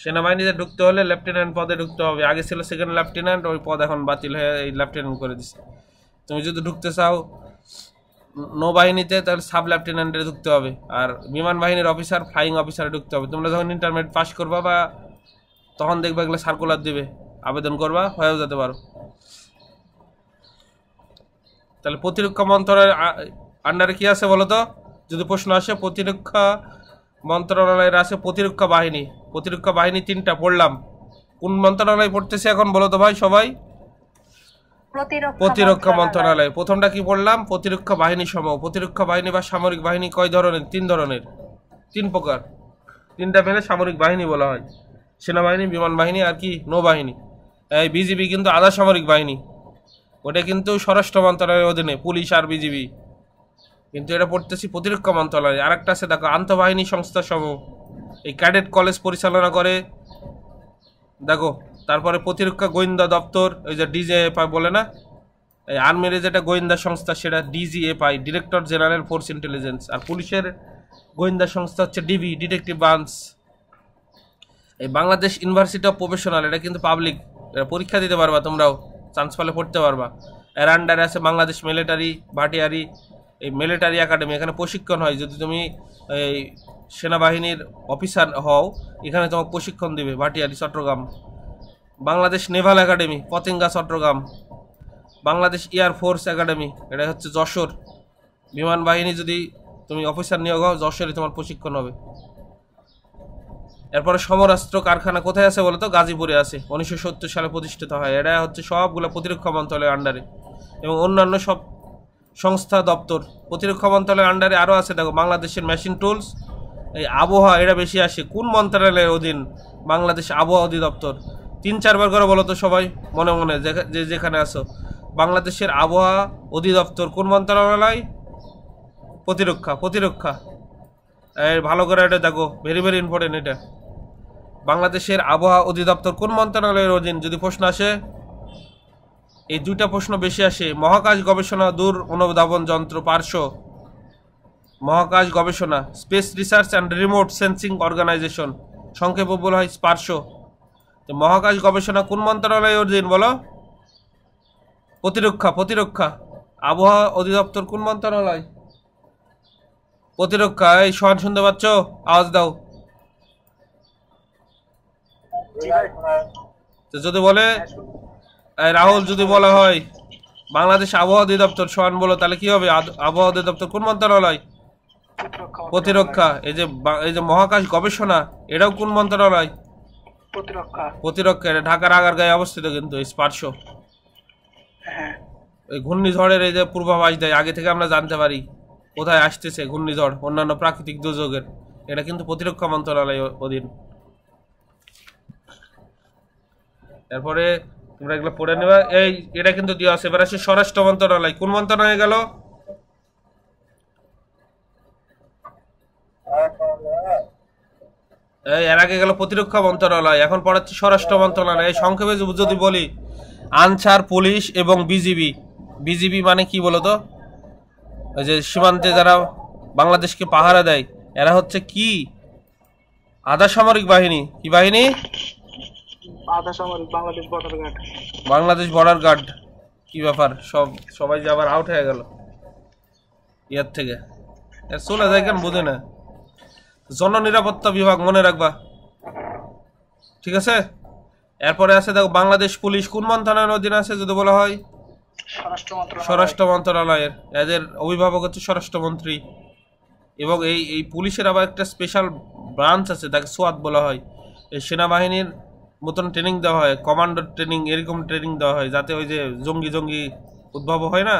সেনাবাহিনীতে ঢুকতে হলে লেফটেন্যান্ট পদে ঢুকতে হবে। আগে ছিল সেকেন্ড লেফটেন্যান্ট, ওই পদ এখন বাতিল হয়ে এই লেফটেন্যান্ট করে দিচ্ছে। তুমি যদি ঢুকতে চাও নৌবাহিনীতে তাহলে সাব লেফটেন্যান্টে ঢুকতে হবে। আর বিমান বাহিনীর অফিসার, ফ্লাইং অফিসারে ঢুকতে হবে। তোমরা যখন ইন্টারমিডিয়েট পাস করবা বা তখন দেখবা এগুলো সার্কুলার দিবে, আবেদন করবা, হয়েও যেতে পারো। তাহলে প্রতিরক্ষা মন্ত্রণালয়ের আন্ডারে কি আছে বলো তো? যদি প্রশ্ন আসে, প্রতিরক্ষা মন্ত্রণালয়ের আছে প্রতিরক্ষা বাহিনী। প্রতিরক্ষা বাহিনী তিনটা পড়লাম, কোন মন্ত্রণালয় পড়তেছে এখন বলো তো ভাই সবাই? প্রতিরক্ষা মন্ত্রণালয়। প্রথমটা কি পড়লাম? প্রতিরক্ষা বাহিনী সমূহ। প্রতিরক্ষা বাহিনী বা সামরিক বাহিনী কয় ধরনের? 3 ধরনের, 3 প্রকার। 3টা মিলে সামরিক বাহিনী বলা হয়। সেনাবাহিনী, বিমান বাহিনী আর কি নৌবাহিনী। এই বিজিবি কিন্তু আধা সামরিক বাহিনী, ওটা কিন্তু স্বরাষ্ট্র মন্ত্রণালয়ের অধীনে, পুলিশ আর বিজিবি। কিন্তু এটা পড়তেছি প্রতিরক্ষা মন্ত্রণালয়। আর একটা আছে দেখো আন্তঃবাহিনী সংস্থা সমূহ, এই ক্যাডেট কলেজ পরিচালনা করে দেখো। তারপরে প্রতিরক্ষা গোয়েন্দা দপ্তর, ওই যে ডিজিএফআই বলে না, এই আর্মির যেটা গোয়েন্দা সংস্থা সেটা DGFI, director general force intelligence. আর পুলিশের গোয়েন্দা সংস্থা হচ্ছে ডিবি, ডিটেকটিভ ব্রাঞ্চ। এই বাংলাদেশ ইউনিভার্সিটি অফ প্রফেশনাল, এটা কিন্তু পাবলিক, এটা পরীক্ষা দিতে পারবা তোমরাও, চান্স পেলে পড়তে পারবা। এর আন্ডারে আছে বাংলাদেশ মিলিটারি ভাটিয়ারি, এই মিলিটারি একাডেমি, এখানে প্রশিক্ষণ হয়। যদি তুমি এই সেনাবাহিনীর অফিসার হও, এখানে তোমাকে প্রশিক্ষণ দিবে, Bhatiary Chittagong. Bangladesh naval academy Patenga Chittagong. Bangladesh air force academy, এটা হচ্ছে যশোর। বিমান বাহিনী যদি তুমি অফিসার নিয়োগ হও, যশোরে তোমার প্রশিক্ষণ হবে। এরপরে সমরাস্ত্র কারখানা কোথায় আছে বলতো? গাজীপুরে আছে, 1970 সালে প্রতিষ্ঠিত হয়। এটা হচ্ছে সবগুলো প্রতিরক্ষা মন্ত্রণালয়ের আন্ডারে, এবং অন্যান্য সব সংস্থা দপ্তর প্রতিরক্ষা মন্ত্রণালয়ের আন্ডারে আরও আছে। দেখো বাংলাদেশের মেশিন টুলস, এই আবহাওয়া, এটা বেশি আসে কোন মন্ত্রণালয়ের অধীন? বাংলাদেশ আবহাওয়া অধিদপ্তর। 3-4 বার করে বলো তো সবাই মনে মনে, যেখানে আছো। বাংলাদেশের আবহাওয়া অধিদপ্তর কোন মন্ত্রণালয়? প্রতিরক্ষা। প্রতিরক্ষা, এই ভালো করে এটা দেখো, ভেরি ভেরি ইম্পর্টেন্ট এটা। বাংলাদেশের আবহাওয়া অধিদপ্তর কোন মন্ত্রণালয়ের অধীন যদি প্রশ্ন আসে? এই 2টা প্রশ্ন বেশি আসে। মহাকাশ গবেষণা দূর অনুধাবন যন্ত্র পার্শ্ব, মহাকাশ গবেষণা, space research and remote sensing organisation, সংক্ষেপে বলা হয় স্পার্শো। তো মহাকাশ গবেষণা কোন মন্ত্রণালয়ের অধীন বলো? প্রতিরক্ষা। প্রতিরক্ষা। আবহাওয়া অধিদপ্তর কোন মন্ত্রণালয়? প্রতিরক্ষা। এই সোহান শুনতে পাচ্ছ? আওয়াজ দাও। তো যদি বলে রাহুল, যদি বলা হয় বাংলাদেশ আবহাওয়া অধিদপ্তর, সোহান বলো, তাহলে কি হবে? আবহাওয়া অধিদপ্তর কোন মন্ত্রণালয়? প্রতিরক্ষা। এই যে মহাকাশ গবেষণা, এটাও কোন মন্ত্রণালয়? প্রতিরক্ষা। প্রতিরক্ষা। এটা ঢাকার আগারগাঁয়ে অবস্থিত কিন্তু এই স্পার্শো। হ্যাঁ, এই ঘূর্ণিঝড়ের এই যে পূর্বাভাস দেয়, আগে থেকে আমরা জানতে পারি কোথায় আসতেছে ঘূর্ণিঝড়, অন্যান্য প্রাকৃতিক দুর্যোগের, এটা কিন্তু প্রতিরক্ষা মন্ত্রণালয় অধীন। এরপরে তোমরা এগুলো পড়ে নেবা। এই এটা কিন্তু দেওয়া আছে। এবার আসে স্বরাষ্ট্র মন্ত্রণালয়, কোন মন্ত্রণালয় গেল? এই এর আগে গেল প্রতিরক্ষা মন্ত্রণালয়, এখন পড়াচ্ছি স্বরাষ্ট্র মন্ত্রণালয়। এই সংক্ষেপে যদি বলি, আনসার, পুলিশ এবং বিজিবি। বিজিবি মানে কি বলতো? ওই যে সীমান্তে যারা বাংলাদেশকে পাহারা দেয়, এরা হচ্ছে কি? আধা সামরিক বাহিনী। কি বাহিনী? আধা সামরিক, Bangladesh border guard. Bangladesh border guard. কি ব্যাপার, সবাই যে আবার আউট হয়ে গেল ইয়ার থেকে, চলে যায় কেন বুঝে না। জননিরাপত্তা বিভাগ মনে রাখবা, ঠিক আছে? এরপরে আছে দেখো বাংলাদেশ পুলিশ কোন মন্ত্রণালয়ের অধীনে আছে যদি বলা হয়? স্বরাষ্ট্র মন্ত্রণালয়ের। এদের অভিভাবক হচ্ছে স্বরাষ্ট্রমন্ত্রী। এবং এই পুলিশের আবার একটা স্পেশাল ব্রাঞ্চ আছে, তাকে সোয়াত বলা হয়। এই সেনাবাহিনীর মতন ট্রেনিং দেওয়া হয়, কমান্ডো ট্রেনিং, এরকম ট্রেনিং দেওয়া হয়, যাতে ওই যে জঙ্গি উদ্ভব হয় না,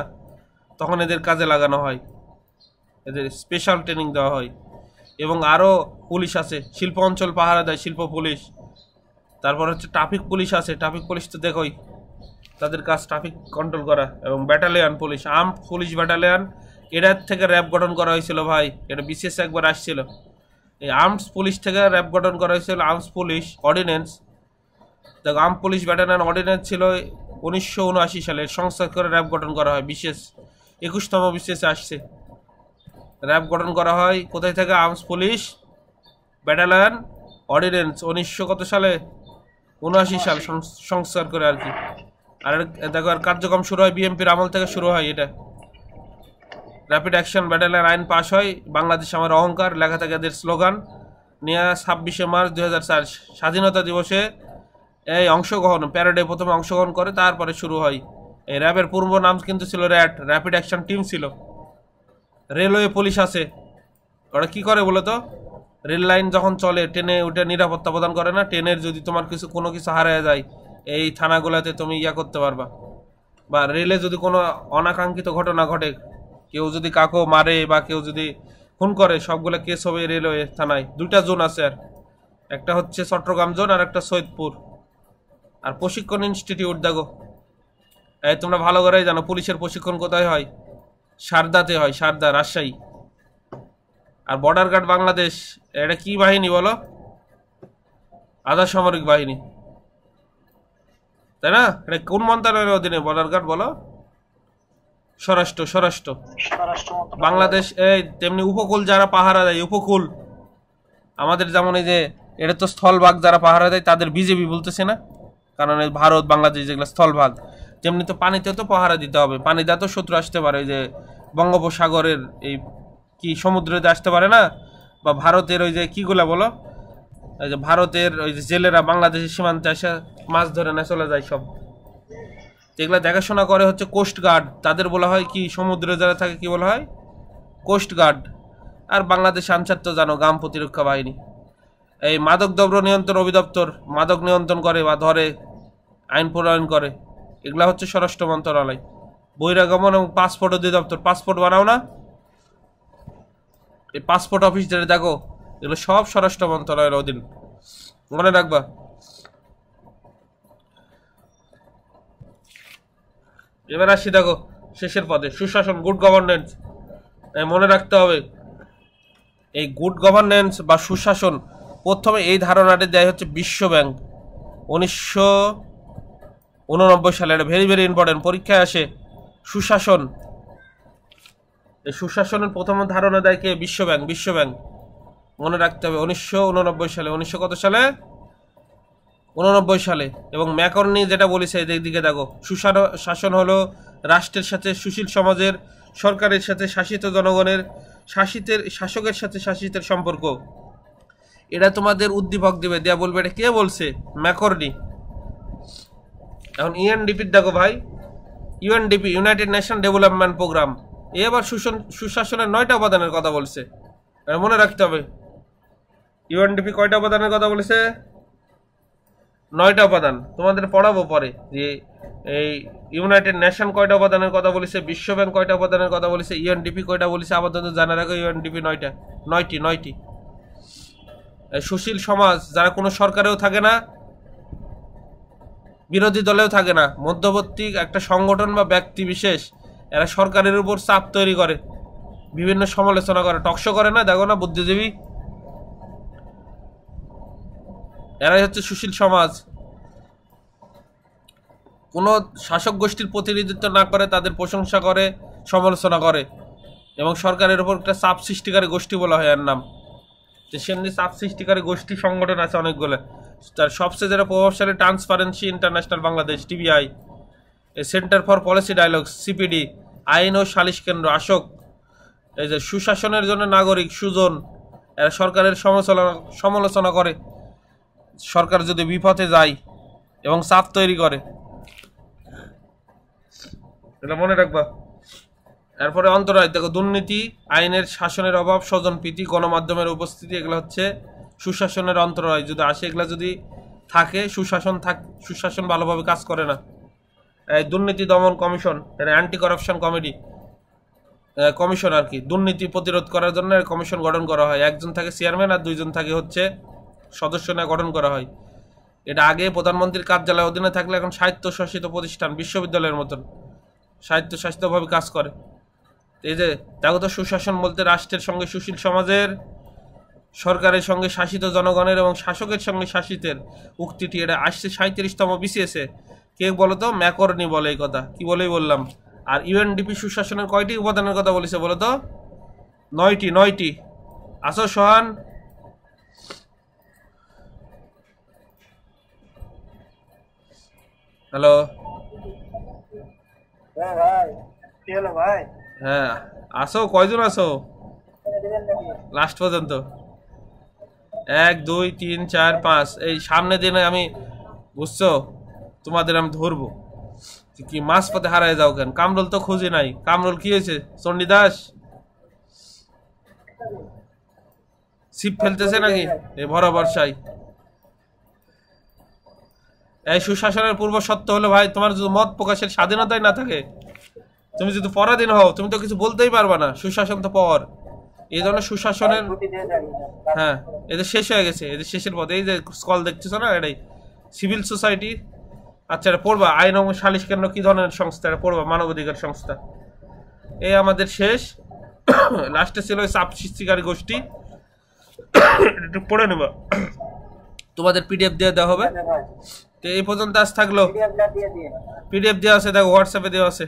তখন এদের কাজে লাগানো হয়, এদের স্পেশাল ট্রেনিং দেওয়া হয়। এবং আরও পুলিশ আছে, শিল্প অঞ্চল পাহারা দেয়, শিল্প পুলিশ। তারপর হচ্ছে ট্রাফিক পুলিশ আছে, ট্রাফিক পুলিশ তো দেখোই, তাদের কাজ ট্রাফিক কন্ট্রোল করা। এবং battalion police, armed police battalion, এটার থেকে র্যাব গঠন করা হয়েছিল ভাই, এটা বিশেষ একবার আসছিল। এই আর্মস পুলিশ থেকে র্যাব গঠন করা হয়েছিল, আর্মস পুলিশ অর্ডিন্যান্স। দেখো আর্ম পুলিশ ব্যাটালিয়ান অর্ডিন্যান্স ছিল 1979 সালে, সংস্কার করে র্যাব গঠন করা হয়, বিশেষ 21তম বিশেষে আসছে। র্যাব গঠন করা হয় কোথায় থেকে? আর্মস পুলিশ ব্যাটালিয়ান অর্ডিন্যান্স 1900 কত সালে? 79 সাল সংস্কার করে আর কি। আর দেখো আর কার্যক্রম শুরু হয় বিএমপির আমল থেকে শুরু হয়। এটা র্যাপিড অ্যাকশন ব্যাটালিয়ন আইন পাস হয়, বাংলাদেশ আমার অহংকার লেখা থাকে এদের স্লোগান নিয়ে। 26শে মার্চ 2004 স্বাধীনতা দিবসে এই অংশগ্রহণ প্যারেডে প্রথমে অংশগ্রহণ করে, তারপরে শুরু হয় এই র্যাবের পূর্ব নাম কিন্তু ছিল র্যাপিড অ্যাকশন টিম ছিল। রেলওয়ে পুলিশ আছে, ওরা কি করে বলো তো? রেল লাইন যখন চলে ট্রেনে ওটা নিরাপত্তা প্রদান করে না? ট্রেনের যদি তোমার কোনো কিছু হারিয়ে যায় এই থানাগুলোতে তুমি করতে পারবা। বা রেলে যদি কোনো অনাকাঙ্ক্ষিত ঘটনা ঘটে, কেউ যদি কাউকে মারে বা কেউ যদি খুন করে, সবগুলো কেস হবে রেলওয়ে থানায়। দুইটা জোন আছে, আর একটা হচ্ছে চট্টগ্রাম জোন আর একটা সৈয়দপুর। আর প্রশিক্ষণ ইনস্টিটিউট দেখো, এই তোমরা ভালো করেই জানো পুলিশের প্রশিক্ষণ কোথায় হয়? সারদাতে হয়, সারদা, রাজশাহী। আর বর্ডার গার্ড বাংলাদেশ, এটা কি বাহিনী বলো? আধা সামরিক বাহিনী, তাই না? এটা কোন মন্ত্রণালয়ের অধীনে বর্ডার গার্ড বলো? স্বরাষ্ট্র। স্বরাষ্ট্র বাংলাদেশ এই তেমনি উপকূল যারা পাহারা দেয়, উপকূল আমাদের যেমন এই যে এটা তো স্থলভাগ যারা পাহারা দেয় তাদের বিজেপি বলতেছে না, কারণ এই ভারত বাংলাদেশ যেগুলো স্থলভাগ, তেমনি তো পানিতে তো পাহারা দিতে হবে। পানিতে তো শত্রু আসতে পারে, এই যে বঙ্গোপসাগরের এই কি সমুদ্রেতে আসতে পারে না, বা ভারতের ওই যে কিগুলা বলো, এই যে ভারতের ওই যে জেলেরা বাংলাদেশের সীমান্তে এসে মাছ ধরে না চলে যায় সব, এগুলা দেখাশোনা করে হচ্ছে কোস্ট গার্ড। তাদের বলা হয় কি, সমুদ্রে যারা থাকে কি বলা হয়? Coast guard. আর বাংলাদেশ আনসার তো জানো, গ্রাম প্রতিরক্ষা বাহিনী। এই মাদক দ্রব্য নিয়ন্ত্রণ অধিদপ্তর মাদক নিয়ন্ত্রণ করে বা ধরে, আইন প্রণয়ন করে, এগুলা হচ্ছে স্বরাষ্ট্র মন্ত্রণালয়। বহিরাগমন এবং পাসপোর্ট অধিদপ্তর, পাসপোর্ট বানাও না, এই পাসপোর্ট অফিস যেটা দেখো, এগুলো সব স্বরাষ্ট্র মন্ত্রণালয়ের অধীন, মনে রাখবা। এবার আসি দেখো শেষের পদে, সুশাসন, গুড গভর্নেন্স। মনে রাখতে হবে এই গুড গভর্নেন্স বা সুশাসন প্রথমে এই ধারণাটি দেয় হচ্ছে বিশ্ব ব্যাংক 1989 সালে। এটা ভেরি ভেরি ইম্পর্টেন্ট, পরীক্ষায় আসে। সুশাসন, এই সুশাসনের প্রথম ধারণা দেয় কে? বিশ্ব ব্যাংক। বিশ্ব ব্যাংক মনে রাখতে হবে 1989 সালে। 1900 কত সালে? 89 সালে। এবং ম্যাকর্নি যেটা বলেছে এদিকে দেখো, সুশাসন হলো রাষ্ট্রের সাথে সুশীল সমাজের, সরকারের সাথে শাসিত জনগণের, শাসকের সাথে শাসিতের সম্পর্ক। এটা তোমাদের উদ্দীপক দিবে, দেয়া বলবে এটা কে বলছে? ম্যাকর্নি। এখন ইউএনডিপি দেখো ভাই, UNDP united nation development programme, এবার সুশাসনের 9টা উপাদানের কথা বলছে, মনে রাখতে হবে। ইউএনডিপি কয়টা উপাদানের কথা বলেছে? 9টা উপাদান। তোমাদের পড়াবো পরে যে এই ইউনাইটেড নেশন কয়টা উপাদানের কথা বলেছে, বিশ্ব ব্যাংক কয়টা উপাদানের কথা বলেছে, ইউএনডিপি কয়টা বলেছে, আপাতত জানা রাখো ইউএনডিপি 9টি। সুশীল সমাজ, যারা কোনো সরকারেও থাকে না, বিরোধী দলেও থাকে না, মধ্যবর্তী একটা সংগঠন বা ব্যক্তি বিশেষ, এরা সরকারের উপর চাপ তৈরি করে, বিভিন্ন সমালোচনা করে, টকশো করে না, দেখো না বুদ্ধিজীবী, এরাই হচ্ছে সুশীল সমাজ। কোনো শাসক গোষ্ঠীর প্রতিনিধিত্ব না করে, তাদের প্রশংসা করে, সমালোচনা করে, এবং সরকারের উপর একটা চাপ সৃষ্টিকারী গোষ্ঠী বলা হয় এর নাম। যে সেমনি চাপ সৃষ্টিকারী গোষ্ঠী সংগঠন আছে অনেকগুলো, তার সবচেয়ে যেটা প্রভাবশালী transparency international Bangladesh, TBI, centre for policy dialogue, CPD, আইন ও সালিশ কেন্দ্র, আশোক। এই যে সুশাসনের জন্য নাগরিক, সুজন, এরা সরকারের সমালোচনা করে, সরকার যদি বিপথে যায় এবং চাপ তৈরি করে, এটা মনে রাখবা। এরপরে অন্তরায় দেখো, দুর্নীতি, আইনের শাসনের অভাব, স্বজনপ্রীতি, গণমাধ্যমের উপস্থিতি, এগুলো হচ্ছে সুশাসনের অন্তরায়। যদি আসে এগুলা যদি থাকে, সুশাসন ভালোভাবে কাজ করে না। এই দুর্নীতি দমন কমিশন, এটা অ্যান্টি করাপশন কমিশন আর কি, দুর্নীতি প্রতিরোধ করার জন্য কমিশন গঠন করা হয়। একজন থাকে চেয়ারম্যান আর 2জন থাকে হচ্ছে সদস্য নিয়ে গঠন করা হয়। এটা আগে প্রধানমন্ত্রীর কার্যালয়ের অধীনে থাকলে এখন স্বায়ত্তশাসিত প্রতিষ্ঠান, বিশ্ববিদ্যালয়ের মতন স্বায়ত্তশাসিতভাবে কাজ করে। এই যে দেখো তো, সুশাসন বলতে রাষ্ট্রের সঙ্গে সুশীল সমাজের, সরকারের সঙ্গে শাসিত জনগণের এবং শাসকের সঙ্গে শাসিতের উক্তিটি, এটা আসছে 37তম বিসিএসে। কে বলতো? ম্যাকর্নি বলে এই কথা, কি বলেই বললাম। আর ইউএনডিপি সুশাসনের কয়টি উপাদানের কথা বলেছে বলতো? 9টি। আসো সোহান। হ্যালো ভাই, হ্যাঁ আসো, কয়জন আসো লাস্ট পর্যন্ত? 1 2 3 4 5। এই সামনে দিনে আমি, বুঝছো, তোমাদের আমি ধরবো, কি মাছ পথে হারায় যাও কেন? কামরুল তো খুঁজে নাই। কামরুল কি হয়েছে? চণ্ডীদাস ছিপ ফেলতেছে নাকি এ ভরা বর্ষায়? এই সুশাসনের পূর্ব সত্য হলো ভাই, তোমার যদি মত প্রকাশের স্বাধীনতাই না থাকে, তুমি যদি পরাধীন হও, তুমি তো কিছু বলতেই পারবা না। সুশাসন তো পর, এই ধরনের সুশাসনের হ্যাঁ এদের শেষ হয়ে গেছে, এদের শেষের পথে। এই যে স্কল দেখতেছো না, এটাই সিভিল সোসাইটি। আচ্ছা এটা পড়বা, আইন ও সালিশ কেন্দ্র কি ধরনের সংস্থা, এটা পড়বা, মানবাধিকার সংস্থা। এই আমাদের শেষ। লাস্টে ছিল চাপ সৃষ্টিকারী গোষ্ঠী, একটু পড়ে নেবা, তোমাদের পিডিএফ দিয়ে দেওয়া হবে। তো এই পর্যন্ত আজ থাকলো, পিডিএফ দেওয়া আছে, দেখো হোয়াটসঅ্যাপে দেওয়া আছে।